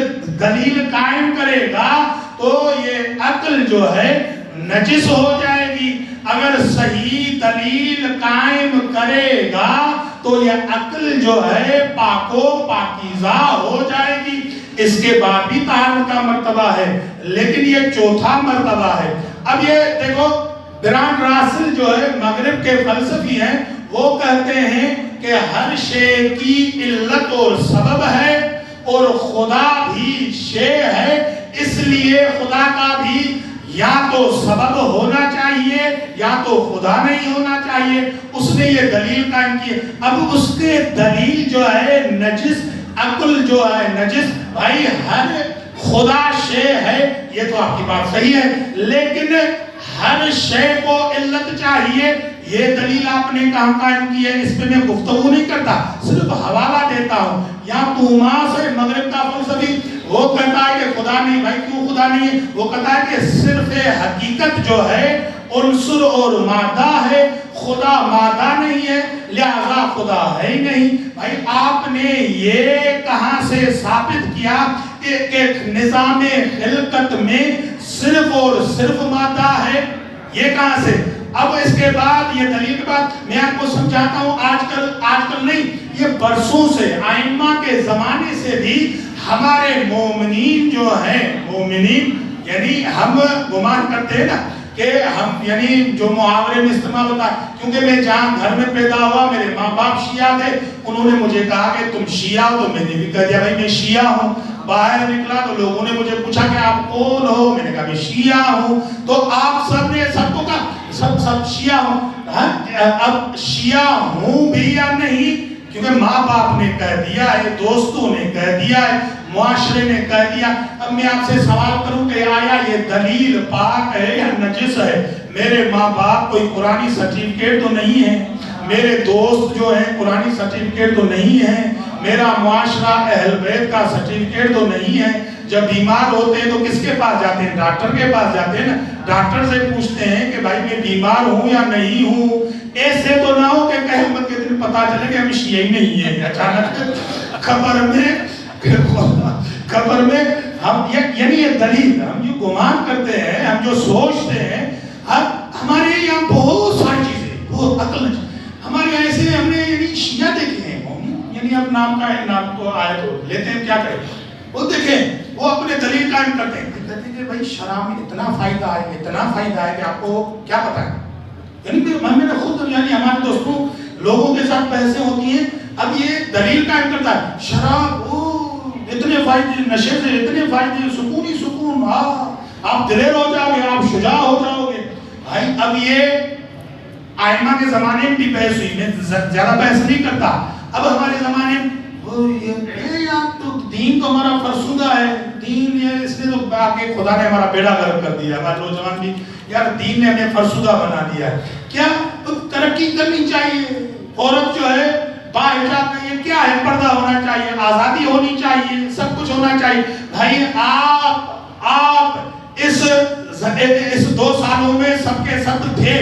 قائم کرے گا تو یہ عقل جو ہے نجس ہو جائے گی. اگر صحیح دلیل قائم کرے گا تو یہ عقل جو ہے پاک و پاکیزہ ہو جائے گی. اس کے بعد بھی طہارت کا مرتبہ ہے، لیکن یہ چوتھا مرتبہ ہے. اب یہ دیکھو، برانڈ راسل جو ہے مغرب کے فلسفی ہیں، وہ کہتے ہیں کہ ہر شے کی علت اور سبب ہے اور خدا بھی شے ہے، اس لیے خدا کا بھی یا تو سبب ہونا چاہیے یا تو خدا نہیں ہونا چاہیے. اس نے یہ دلیل قائم کی. اب اس کے دلیل جو ہے نجس، عقل جو ہے نجس. بھائی ہر خدا شے ہے، یہ تو آپ کی بات صحیح ہے، لیکن ہر شے کو علت چاہیے، یہ دلیل آپ نے کہاں قائم کی ہے؟ اس پہ میں گفتگو نہیں کرتا، صرف حوالہ دیتا ہوں. یا توماس ہے مغرب کا فلسفی، وہ کہتا ہے کہ خدا نہیں. بھائی کیوں خدا نہیں ہے؟ وہ کہتا ہے کہ صرف حقیقت جو ہے عنصر اور مادہ ہے، خدا مادہ نہیں ہے، لہذا خدا ہے ہی نہیں. بھائی آپ نے یہ کہاں سے ثابت کیا کہ ایک نظام خلقت میں صرف اور صرف مادہ ہے؟ یہ کہاں سے؟ اب اس کے بعد یہ دلیل کے بعد میں آپ کو سمجھاتا ہوں. آج کل نہیں، یہ برسوں سے، ائمہ کے زمانے سے بھی ہمارے مومنین جو ہیں، مومنین یعنی ہم گمان کرتے ہیں نا کہ ہم یعنی جو محاورے میں استعمال ہوتا ہے، کیونکہ میں جہاں گھر میں پیدا ہوا میرے ماں باپ شیعہ تھے، انہوں نے مجھے کہا کہ تم شیعہ ہو، تو میں نے بھی کہہ دیا بھائی میں شیعہ ہوں۔ باہر نکلا تو لوگوں نے مجھے پوچھا کہ آپ کون ہو، میں نے کہا میں شیعہ ہوں۔ تو آپ سب نے سب کو کہا سب شیعہ ہوں۔ اب شیعہ ہوں بھی یا نہیں، کیونکہ ماں باپ نے کہہ دیا ہے، دوستوں نے کہہ دیا ہے، معاشرے نے کہہ دیا۔ اب میں آپ سے سوال کروں کہ آیا یہ دلیل پاک ہے یا نجس ہے؟ میرے ماں باپ کوئی قرآنی سرٹیفکیٹ تو نہیں ہے، میرے دوست جو ہیں قرآنی سرٹیفکیٹ تو نہیں ہے، میرا معاشرہ اہل بیت کا سرٹیفکیٹ تو نہیں ہے۔ جب بیمار ہوتے ہیں تو کس کے پاس جاتے ہیں؟ ڈاکٹر کے پاس جاتے ہیں نا، ڈاکٹر سے پوچھتے ہیں کہ بھائی میں بیمار ہوں یا نہیں ہوں۔ ایسے تو نہ ہو کہ قیامت کے دن پتا چلے کہ ہم شیعہ ہی نہیں ہیں، اچانک قبر میں ہم یعنی یہ دلیل ہم جو گمان کرتے ہیں، ہم جو سوچتے ہیں، ہمارے یہاں بہت ساری چیزیں بہت عقل ہمارے یہاں ایسے ہم نے یعنی شیعہ دیکھے ہیں، یعنی اب نام کا ہے، نام کو آئے تو لیتے ہیں، کیا کریں؟ وہ دیکھیں وہ اپنے دلیل قائم کرتے ہیں، کہتے ہیں کہ بھائی شراب میں اتنا فائدہ ہے، اتنا فائدہ ہے کہ آپ کو کیا پتا ہے؟ یعنی میں نے خود یعنی ہمارے دوستوں لوگوں کے ساتھ بحثیں ہوتی ہیں، اب یہ دلیل قائم کرتا ہے شراب اتنے فائدے، نشے سے اتنے فائدے، سکون ہی سکون، آپ دلیر ہو جاؤ گے، آپ شجاع ہو جاؤ گے۔ بھائی اب یہ آئمہ کے زمانے میں بھی بحث ہوئی، میں زیادہ بحث نہیں کرتا۔ اب ہمارے زمانے میں تو دین تو ہمارا فرسودہ ہے، دین یہ اس نے تو آگے خدا نے ہمارا بیڑا غرق کر دیا، ہمارے نوجوان بھی یار دین نے ہمیں فرسودہ بنا دیا ہے۔ کیا ترقی کرنی چاہیے، عورت جو ہے باحجاب ہے، یہ کیا ہے، پردہ ہونا چاہیے، آزادی ہونی چاہیے، سب کچھ ہونا چاہیے۔ بھائی آپ اس 2 سالوں میں سب کے سب تھے،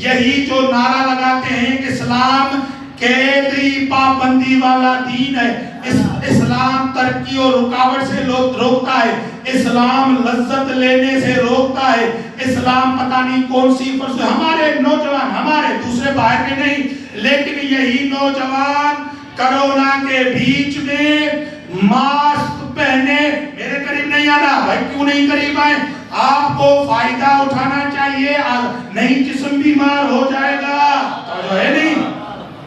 یہی جو نعرہ لگاتے ہیں کہ اسلام قیدی پابندی والا دین ہے، اسلام ترقی اور رکاوٹ سے روکتا ہے، اسلام لذت لینے سے روکتا ہے، اسلام پتہ نہیں کون سی فرض، ہمارے نوجوان، ہمارے دوسرے باہر کے نہیں، لیکن یہی نوجوان کرونا کے بیچ میں ماسک پہنے، میرے قریب نہیں آنا بھائی، کیوں نہیں قریب آئیں؟ آپ کو فائدہ اٹھانا چاہیے، نہیں جسم بیمار ہو جائے گا، تو ہے نہیں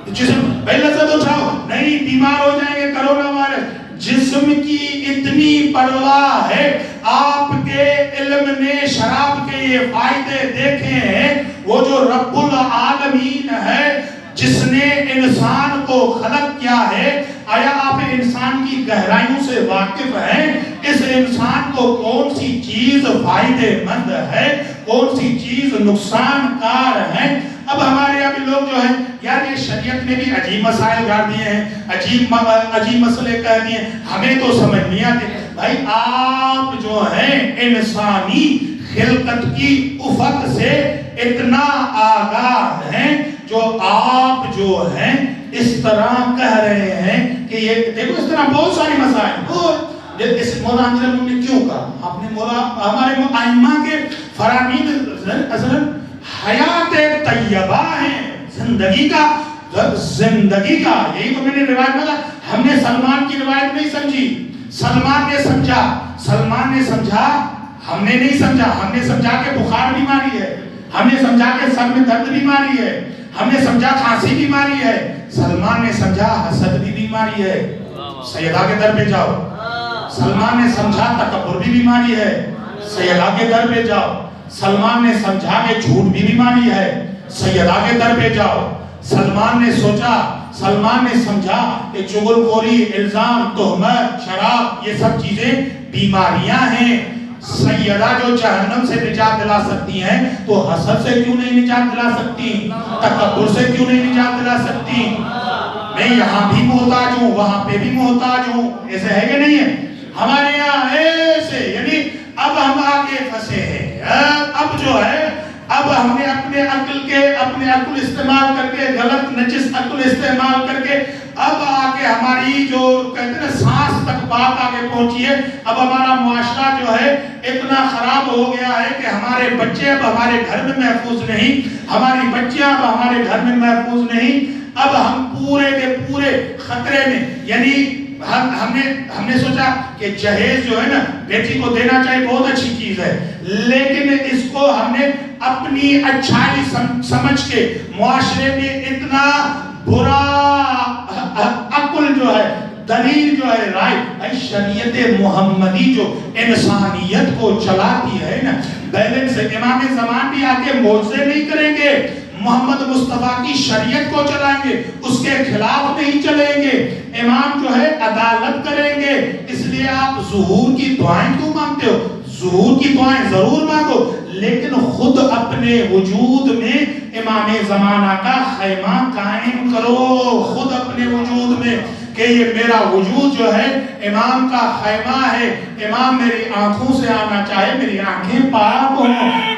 جسم بھائی لذت اٹھاؤ، نہیں بیمار ہو جائیں گے، کرونا وائرس۔ جسم کی اتنی پرواہ ہے، آپ کے علم نے شراب کے یہ فائدے دیکھے ہیں، وہ جو رب العالمین ہے جس نے انسان کو خلق کیا ہے، آیا آپ انسان کی گہرائیوں سے واقف ہیں؟ اس انسان کو کون سی چیز فائدے مند ہے، کون سی چیز نقصان کار ہے؟ اب ہمارے یہاں بھی لوگ جو ہیں یار یہ شریعت نے بھی عجیب مسائل گاڑ دیے ہیں، عجیب مسئلے کہہ دیے ہیں، ہمیں تو سمجھ نہیں آتے۔ بھائی آپ جو ہیں انسانی خلقت کی افق سے اتنا آگاہ ہیں، جو آپ جو ہیں اس طرح کہہ رہے ہیں کہ یہ دیکھو اس طرح بہت ساری مسائل، اس مولا انجل نے کیوں کہا؟ آپ نے مولا ہمارے ائمہ کے فرامین اصلا حیات طیبہ ہیں، زندگی کا یہی تو میں نے روایت بتا، ہم نے سلمان کی روایت نہیں سمجھی، سلمان نے سمجھا، ہم نے نہیں سمجھا، ہم نے سمجھا کہ بخار بیماری ہے، ہم نے سمجھا کہ سر میں درد بیماری ہے، ہم نے سمجھا کھانسی بیماری ہے، سلمان نے سمجھا حسد بھی بیماری ہے، سیدہ کے در پہ جاؤ، سلمان نے سمجھا تکبر بھی بیماری ہے، سیدہ کے در پہ جاؤ، سلمان نے سمجھا کہ جھوٹ بھی بیماری ہے، سیدہ کے در پہ جاؤ، سلمان نے سمجھا کہ چغل خوری، الزام، تہمت، شراب یہ سب چیزیں بیماریاں ہیں۔ سیدہ جو جہنم سے نجات دلا سکتی ہیں تو حسد سے کیوں نہیں نجات دلا سکتی، تکبر سے کیوں نہیں نجات دلا سکتی؟ میں یہاں بھی محتاج ہوں، وہاں پہ بھی محتاج ہوں، ایسے ہے کہ نہیں ہے؟ ہمارے یہاں ایسے یعنی اب ہم آگے پھنسے ہیں، اب جو ہے اب ہم نے اپنے عقل استعمال کر کے، غلط نجس عقل استعمال کر کے اب آگے ہماری جو کہتے ہیں سانس تک بات آگے پہنچی ہے۔ اب ہمارا معاشرہ جو ہے اتنا خراب ہو گیا ہے کہ ہمارے بچے اب ہمارے گھر میں محفوظ نہیں، ہماری بچیاں اب ہمارے گھر میں محفوظ نہیں، اب ہم پورے کے پورے خطرے میں، یعنی ہم نے سوچا کہ جہیز جو ہے نا بیٹی کو دینا چاہیے، بہت اچھی چیز ہے، لیکن اس کو ہم نے اپنی اچھائی سمجھ کے معاشرے میں اتنا برا عقل جو ہے، دلیل جو ہے، رائے، شریعت محمدی جو انسانیت کو چلاتی ہے نا، بیلنس ہے۔ امام زمان بھی آکے معجزے نہیں کریں گے، محمد مصطفیٰ کی شریعت کو چلائیں گے، اس کے خلاف نہیں چلیں گے۔ امام جو ہے عدالت کریں گے۔ اس لیے آپ ظہور کی دعائیں کیوں مانگتے ہو؟ ظہور کی دعائیں ضرور مانگو، لیکن خود اپنے وجود میں امام زمانہ کا خیمہ قائم کرو، خود اپنے وجود میں، کہ یہ میرا وجود جو ہے امام کا خیمہ ہے، امام میری آنکھوں سے آنا چاہے، میری آنکھیں پاک ہوں۔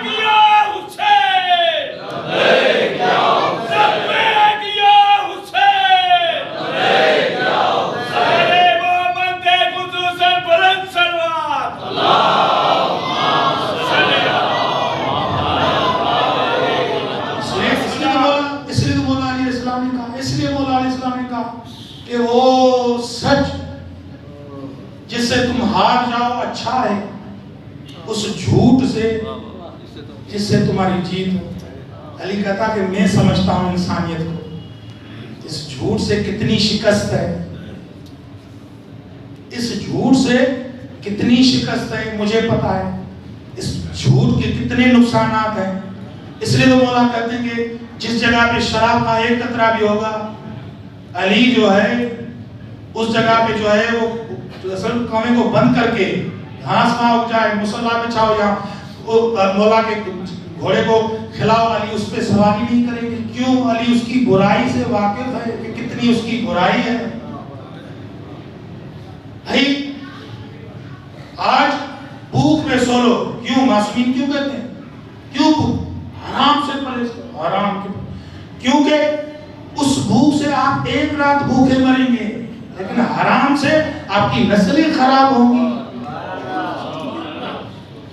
کہ وہ سچ جس سے تم ہار جاؤ اچھا ہے، اس جھوٹ سے جس سے تمہاری جیت ہو۔ علی کہتا کہ میں سمجھتا ہوں انسانیت کو، اس جھوٹ سے کتنی شکست ہے، اس جھوٹ سے کتنی شکست ہے مجھے پتا ہے، اس جھوٹ کے کتنے نقصانات ہیں۔ اس لیے تو مولا کہتے ہیں کہ جس جگہ پہ شراب کا ایک قطرہ بھی ہوگا، علی جو ہے اس جگہ پہ جو ہے وہ اصل قومیں کو بند کر کے گھاس وہاں اگ جائے، مصلا بچھاؤ، یا مولا کے گھوڑے کو کھلاؤ، علی اس پہ سواری نہیں کریں گے۔ کیوں؟ علی اس کی برائی سے واقف ہے کہ کتنی اس کی برائی ہے۔ بھائی آج بھوک میں سو لو، کیوں؟ معصومین کیوں کہتے ہیں؟ کیوں بھوک؟ حرام سے پرہیز کرو، حرام کیوں؟ کیونکہ اس بھوک سے آپ ایک رات بھوکے مریں گے، لیکن حرام سے آپ کی نسلیں خراب ہوں گی۔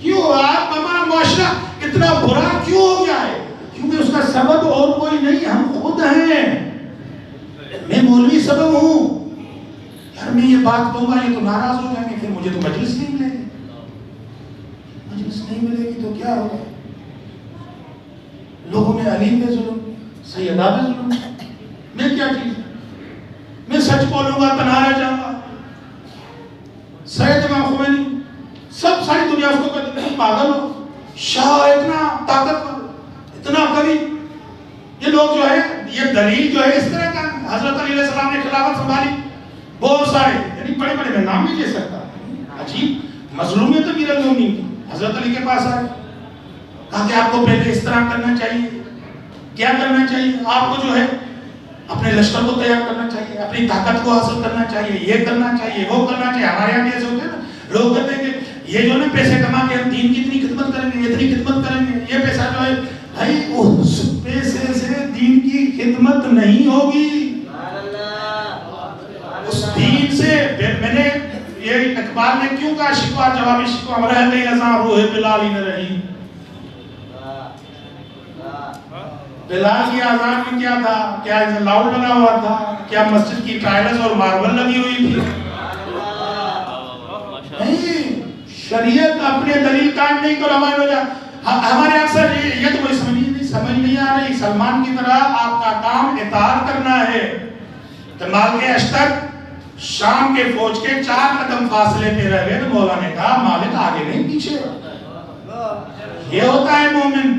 کیوں آپ ہمارا معاشرہ اتنا برا کیوں ہو گیا ہے؟ کیونکہ اس کا سبب اور کوئی نہیں، ہم خود ہیں۔ میں مولوی سبب ہوں، یار میں یہ بات کہوں گا یہ تو ناراض ہو جائیں گے، پھر مجھے تو مجلس نہیں ملے گی، مجلس نہیں ملے گی تو کیا ہوگا؟ لوگوں نے علی پہ ظلم، سیدہ پہ ظلم، میں کیا چیز؟ میں سچ بولوں گا تنہا رہ جاؤں گا۔ سید امام خمینی سب ساری دنیا اس کو کہتے ہیں پاگل ہو، شاہ اتنا طاقتور، اتنا قوی۔ یہ لوگ جو ہے یہ دلیل جو ہے اس طرح کا، حضرت علی علیہ السلام نے خلافت سنبھالی، بہت سارے یعنی بڑے بڑے میں نام نہیں لے سکتا، عجیب مظلومیت امیر المومنین کی، حضرت علی کے پاس آئے، کہا کہ آپ کو پہلے اس طرح کرنا چاہیے، کیا کرنا چاہیے؟ آپ کو جو ہے اپنے لشکر کو تیار کرنا چاہیے، اپنی طاقت کو حاصل کرنا چاہیے، یہ کرنا چاہیے، وہ کرنا چاہیے۔ ہمارے یہاں بھی ایسے ہوتے ہیں نا، لوگ کہتے ہیں کہ یہ جو نا پیسے کما کے ہم دین کی اتنی خدمت کریں گے، اتنی خدمت کریں گے، یہ پیسہ جو ہے، بھائی اس پیسے سے دین کی خدمت نہیں ہوگی۔ اس دین سے میں نے یہ اقبال نے کیوں کہا شکوہ جوابی شکوہ رہ گئی ازاں روح بلال ہی نہ رہی۔ بلال کی آزان میں کیا تھا؟ کیا لاؤڈ لگا ہوا تھا؟ کیا مسجد کی ٹائلز اور ماربل لگی ہوئی تھی؟ نہیں، شریعت اپنے دلیل قائم نہیں کرو ہمارے ہو جائے۔ ہمارے اکثر یہ تو کوئی سمجھ نہیں آ رہی، سلمان کی طرح آپ کا کام اطاعت کرنا ہے۔ تمال کے اشتر شام کے فوج کے 4 قدم فاصلے پہ رہ گئے تو مولا نے کہا مالک آگے نہیں پیچھے۔ یہ ہوتا ہے مومن۔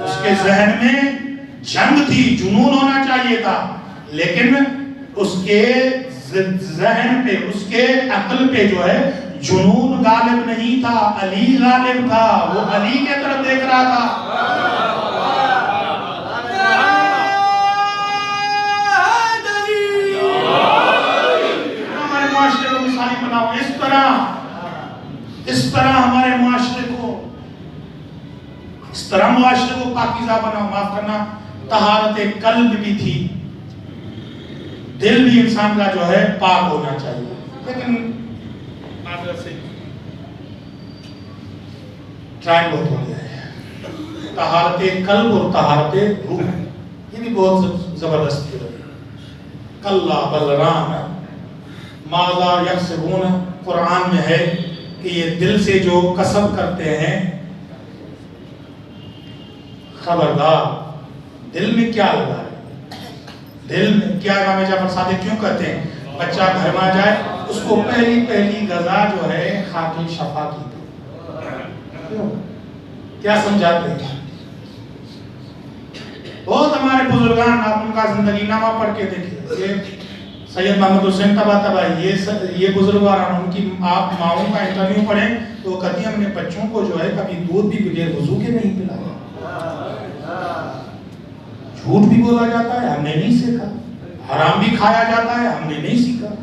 اس کے ذہن میں جنگ تھی، جنون ہونا چاہیے تھا، لیکن اس کے ذہن پہ، اس کے عقل پہ جو ہے جنون غالب نہیں تھا، علی غالب تھا، وہ علی کے طرف دیکھ رہا تھا۔ ہمارے معاشرے کو مثالی بناؤ، اس طرح ہمارے معاشرے کو، اس طرح معاشرے کو پاکیزہ بناؤ۔ معاف کرنا، طہارت قلب بھی تھی، دل بھی انسان کا جو ہے پاک ہونا چاہیے، لیکن ٹائم بہت ہو گیا ہے۔ طہارت قلب اور طہارت روح یہ بھی بہت زبردست ہے۔ کلا بل ران ماذا یکسبون، قرآن میں ہے کہ یہ دل سے جو کسب کرتے ہیں خبردار دل میں کیا لگا ہے، دل میں کیا؟ امام جعفر صادق کیوں کہتے ہیں بچہ گھر میں جائے اس کو پہلی غذا جو ہے خاک شفا کی دو؟ کیا سمجھاتے ہیں؟ بہت ہمارے بزرگان، آپ ان کا زندگی نامہ پڑھ کے دیکھیں، یہ سید محمد حسین طباطبائی، یہ بزرگان، ان کی آپ ماؤں کا انٹرویو پڑھیں تو وہ کہتی ہیں ہم نے بچوں کو جو ہے کبھی دودھ بھی بغیر وضو کے نہیں پلایا، جھوٹ بھی بولا جاتا ہے ہم نے نہیں سیکھا، حرام بھی کھایا جاتا ہے ہم نے نہیں سیکھا۔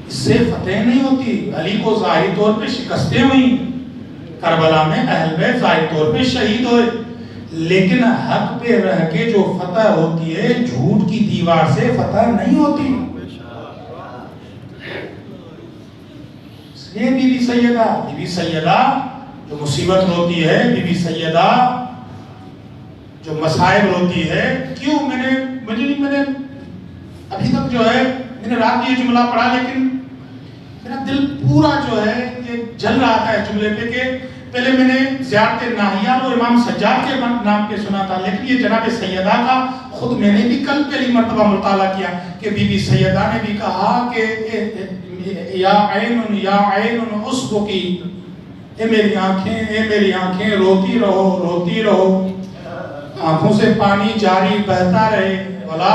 اس سے فتح نہیں ہوتی، علی کو ظاہری طور پہ شکستیں ہوئی، کربلا میں اہل بیت ظاہری طور پہ شہید ہوئے، لیکن حق پہ رہ کے جو فتح ہوتی ہے جھوٹ کی دیوار سے فتح نہیں ہوتی۔ یہ بی بی سیدہ جو مصیبت روتی ہے، بی بی سیدہ جو مصائب روتی ہے، کیوں میں نے ابھی تک جو ہے میں نے رات یہ جملہ پڑھا لیکن میرا دل پورا جو ہے یہ جل رہا تھا اس جملے پہ کہ پہلے میں نے زیارت ناہیہ اور امام سجاد کے نام پہ سنا تھا، لیکن یہ جناب سیدہ کا خود میں نے بھی کل پہلی مرتبہ مطالعہ کیا کہ بی بی سیدہ نے بھی کہا کہ یا عین اسبکی، اے میری آنکھیں روتی رہو، آنکھوں سے پانی جاری بہتا رہے، ولا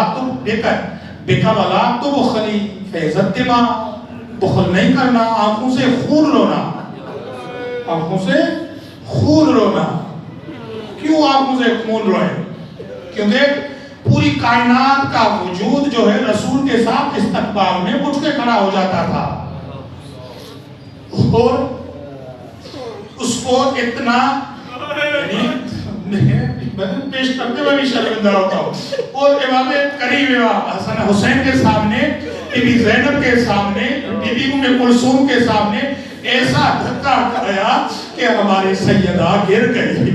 تبخلی فیض الدماء، بخل نہیں کرنا، آنکھوں سے خون رونا۔ کیوں آنکھوں سے خون روئے؟ کیونکہ پوری کائنات کا وجود جو ہے رسول کے ساتھ استقبال میں اٹھ کے کھڑا ہو جاتا تھا، اور اس کو اتنا پیش کرتے ہوئے بھی شرمندہ ہوتا ہوں، اور امام کریم حسن حسین کے سامنے، بی بی زینب کے سامنے، بی بی ام کلثوم کے سامنے ایسا دھکا کھایا کہ ہماری سیدہ گر گئی۔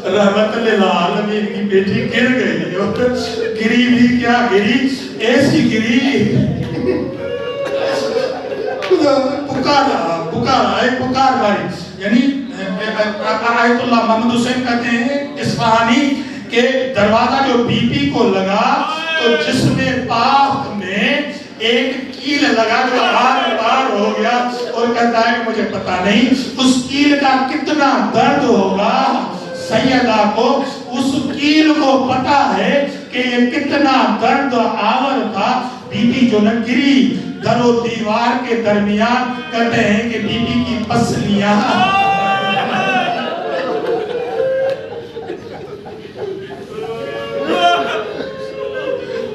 رحمت للعالمین کی بیٹی گر گئی، گری بھی کیا گری، ایسی گری پکار باری، یعنی آیت اللہ محمد حسین کہتے ہیں اصفہانی کہ دروازہ جو بی بی کو لگا تو جسم پاک میں ایک کیل لگا جو بار ہو گیا، اور کہتا ہے کہ مجھے پتا نہیں اس کیل کا کتنا درد ہوگا، سیدہ کو اس کیل کو پتا ہے کہ یہ کتنا درد آور تھا۔ بی بی جو نہ گری در و دیوار کے درمیان، کہتے ہیں کہ بی بی کی پسلیاں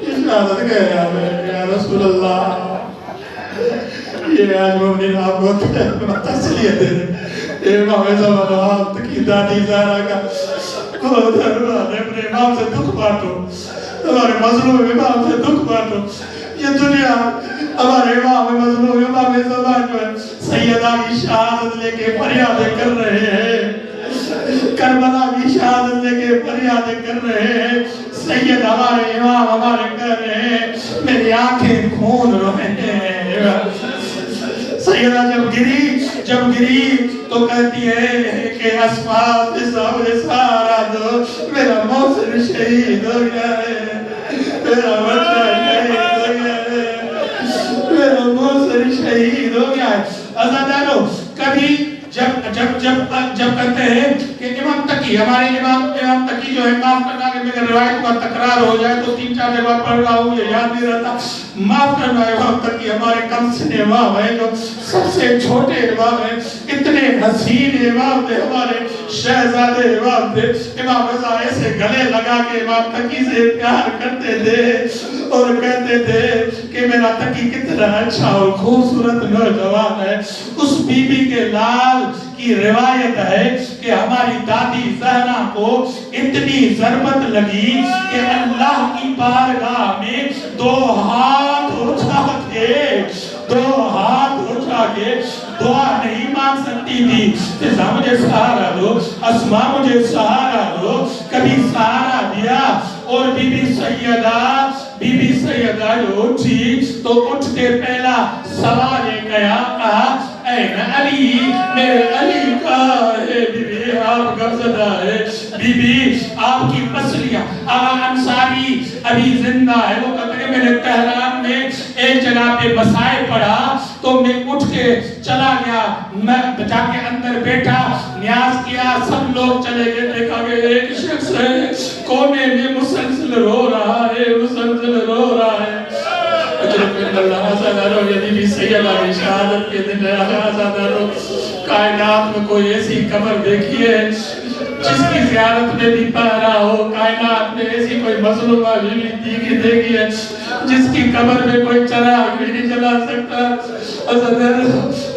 اشارت کہہ رہا ہے یا رسول اللہ، یہ آج مومنین آپ کو تسلیت دے، امام زمان آپ کی دادی زہرا کا دربار اپنے امام سے دکھ بانٹو، ہمارے مظلوم امام سے دکھ بانٹو۔ یہ دنیا ہمارے امام مظلوم امام زمان جو ہے سیدہ کی شہادت لے کے فریادیں کر رہے ہیں، کربلا کی شہادت لے کے فریادیں کر رہے ہیں، سید ہمارے امام ہمارے کہہ رہے ہیں میری آنکھیں خون روئے ہیں۔ سیدہ جب گری تو کہتی ہے کہ اسفاد سارا دو، میرا محسن شہید ہو گیا ہے، میرا بچہ شہید ہو گیا ہے، میرا محسن شہید ہو گیا ہے۔ عزیزانو کبھی جب کہتے ہیں کہ امام تقی، ہمارے امام تقی جو ہے، معاف کرنا کہ میرے روایت کا تکرار ہو جائے تو 3-4 جگہ پڑھ رہا ہوں، یہ یاد نہیں رہتا، معاف کرنا، امام تقی ہمارے کم سن امام ہیں، جو سب سے چھوٹے امام ہیں، اتنے حسین امام تھے، ہمارے شہزادے امام تھے، امام رضا ایسے گلے لگا کے امام تقی سے پیار کرتے تھے اور کہتے تھے کہ میرا تقی کتنا اچھا اور خوبصورت نوجوان ہے۔ اس بی بی کے لال کی روایت ہے کہ ہماری دادی زہرا کو اتنی ضربت لگی کہ اللہ کی بارگاہ میں 2 ہاتھ اٹھا کے دعا نہیں مانگ سکتی تھی، فضا مجھے سہارا دو، اسماء مجھے سہارا دو، کبھی سہارا دیا۔ اور بی بی جو اٹھی تو اٹھ کے پہلا سوال یہ کہا این علی، میرے علی کہاں ہے؟ بی بی آپ غمزدہ ہے، بی بی آپ کی پسلیاں آقا انصاری ابھی زندہ ہے۔ وہ کہتے ہیں میرے تہران میں ایک جگہ پہ مسائل پڑا تو میں اٹھ کے چلا گیا، میں جا کے اندر بیٹھا، نیاز کیا، سب لوگ چلے گئے، دیکھا کہ ایک شخص ہے کونے میں مسلسل رو رہا ہے، مسلسل رو رہا ہے۔ اجرکن اللہ آزادارو، یعنی بھی سیدہ شہادت کے دن آزادارو، کائنات میں کوئی ایسی قبر دیکھی ہے جس کی زیارت میں بھی پا رہا ہو؟ کائنات میں ایسی کوئی مظلومہ بھی دیکھی ہے جس کی قبر میں کوئی چراغ بھی نہیں جلا سکتا؟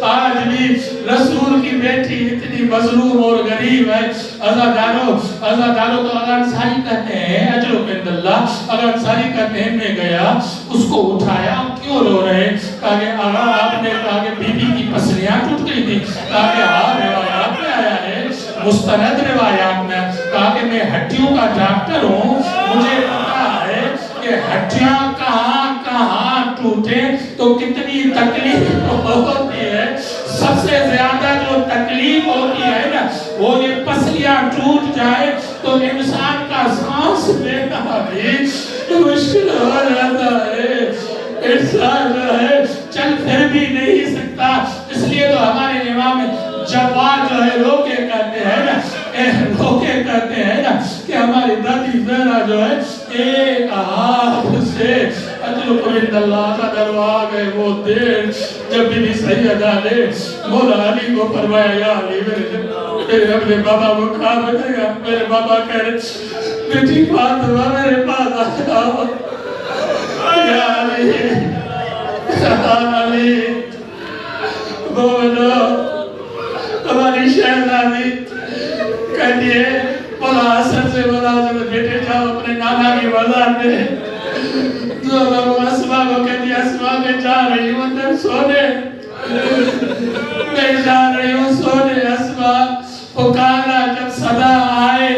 آج بھی رسول کی بیٹی اتنی مظلوم اور غریب ہے۔ عزادارو تو اگر انصاری کہتے ہیں اجرکن اللہ، اگر انصاری کہتے ہیں میں گیا اس کو اٹھایا، کیوں رو رہے؟ کہا کہ آقا آپ نے کہا کہ بی بی کی پسلیاں ٹوٹ گئی تھی۔ کہا کہ ہاں روایات میں آیا ہے، مستند روایات میں، کہا کہ میں ہڈیوں کا ڈاکٹر ہوں، مجھے پتا ہے کہ ہڈیاں کہاں کہاں ٹوٹے تو کتنی تکلیف ہوتی ہے۔ سب سے زیادہ جو تکلیف ہوتی ہے نا وہ یہ پسلیاں ٹوٹ جائے تو انسان کا سانس لینا بھی مشکل ہو جاتا ہے، انسان جو ہے چل پھر بھی نہیں سکتا۔ اس لیے تو ہمارے امام جواد جو ہے لوگے کہتے ہیں نا، لوگے کہتے ہیں نا کہ ہماری دادی زہرا جو ہے ایک ہاتھ سے اجرکن اللہ کا دروا گئے وہ دیر جب بی بی سیدہ نے مولا علی کو فرمایا یا علی میرے اپنے بابا کو کھا بنے گا۔ میرے بابا کہہ رہے بیٹی فاطمہ میرے پاس آ جاؤ، یا علی علی بولو ہماری شہزادی کہتی ہے مولا حسن سے مولا حسن بیٹے جاؤ اپنے نانا کی وزار دے۔ تو وہ اسما کو کہتی ہے اسما میں جا رہی ہوں اندر سونے، میں جا رہی ہوں سونے۔ اسما پکارا جب صدا آئے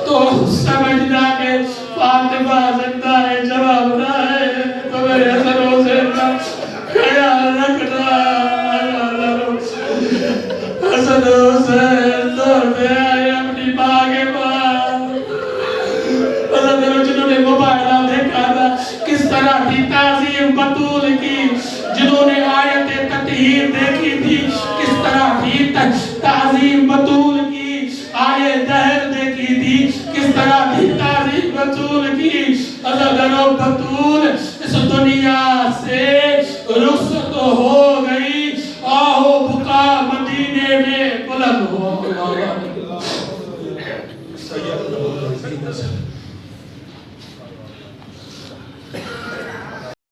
تو سمجھنا کہ فاطمہ زندہ ہے، جواب نہ ہے تو میرے حسن حسین کا خیال رکھنا۔ حسن حسین دوڑتے آئے اپنی ماں کے پاس، جنہوں نے مباہلہ دیکھا تھا کس طرح تھی تعظیم بطول کی، جنہوں نے آیت تطہیر دیکھی تھی کس طرح تھی تعظیم بطول کی، آیت دہر دیکھی تھی کس طرح تھی تعظیم بطول کی۔ عزادارو بطول اس دنیا سے رخصت ہو گئی، آہو بکا مدینے میں بلند ہو گئی۔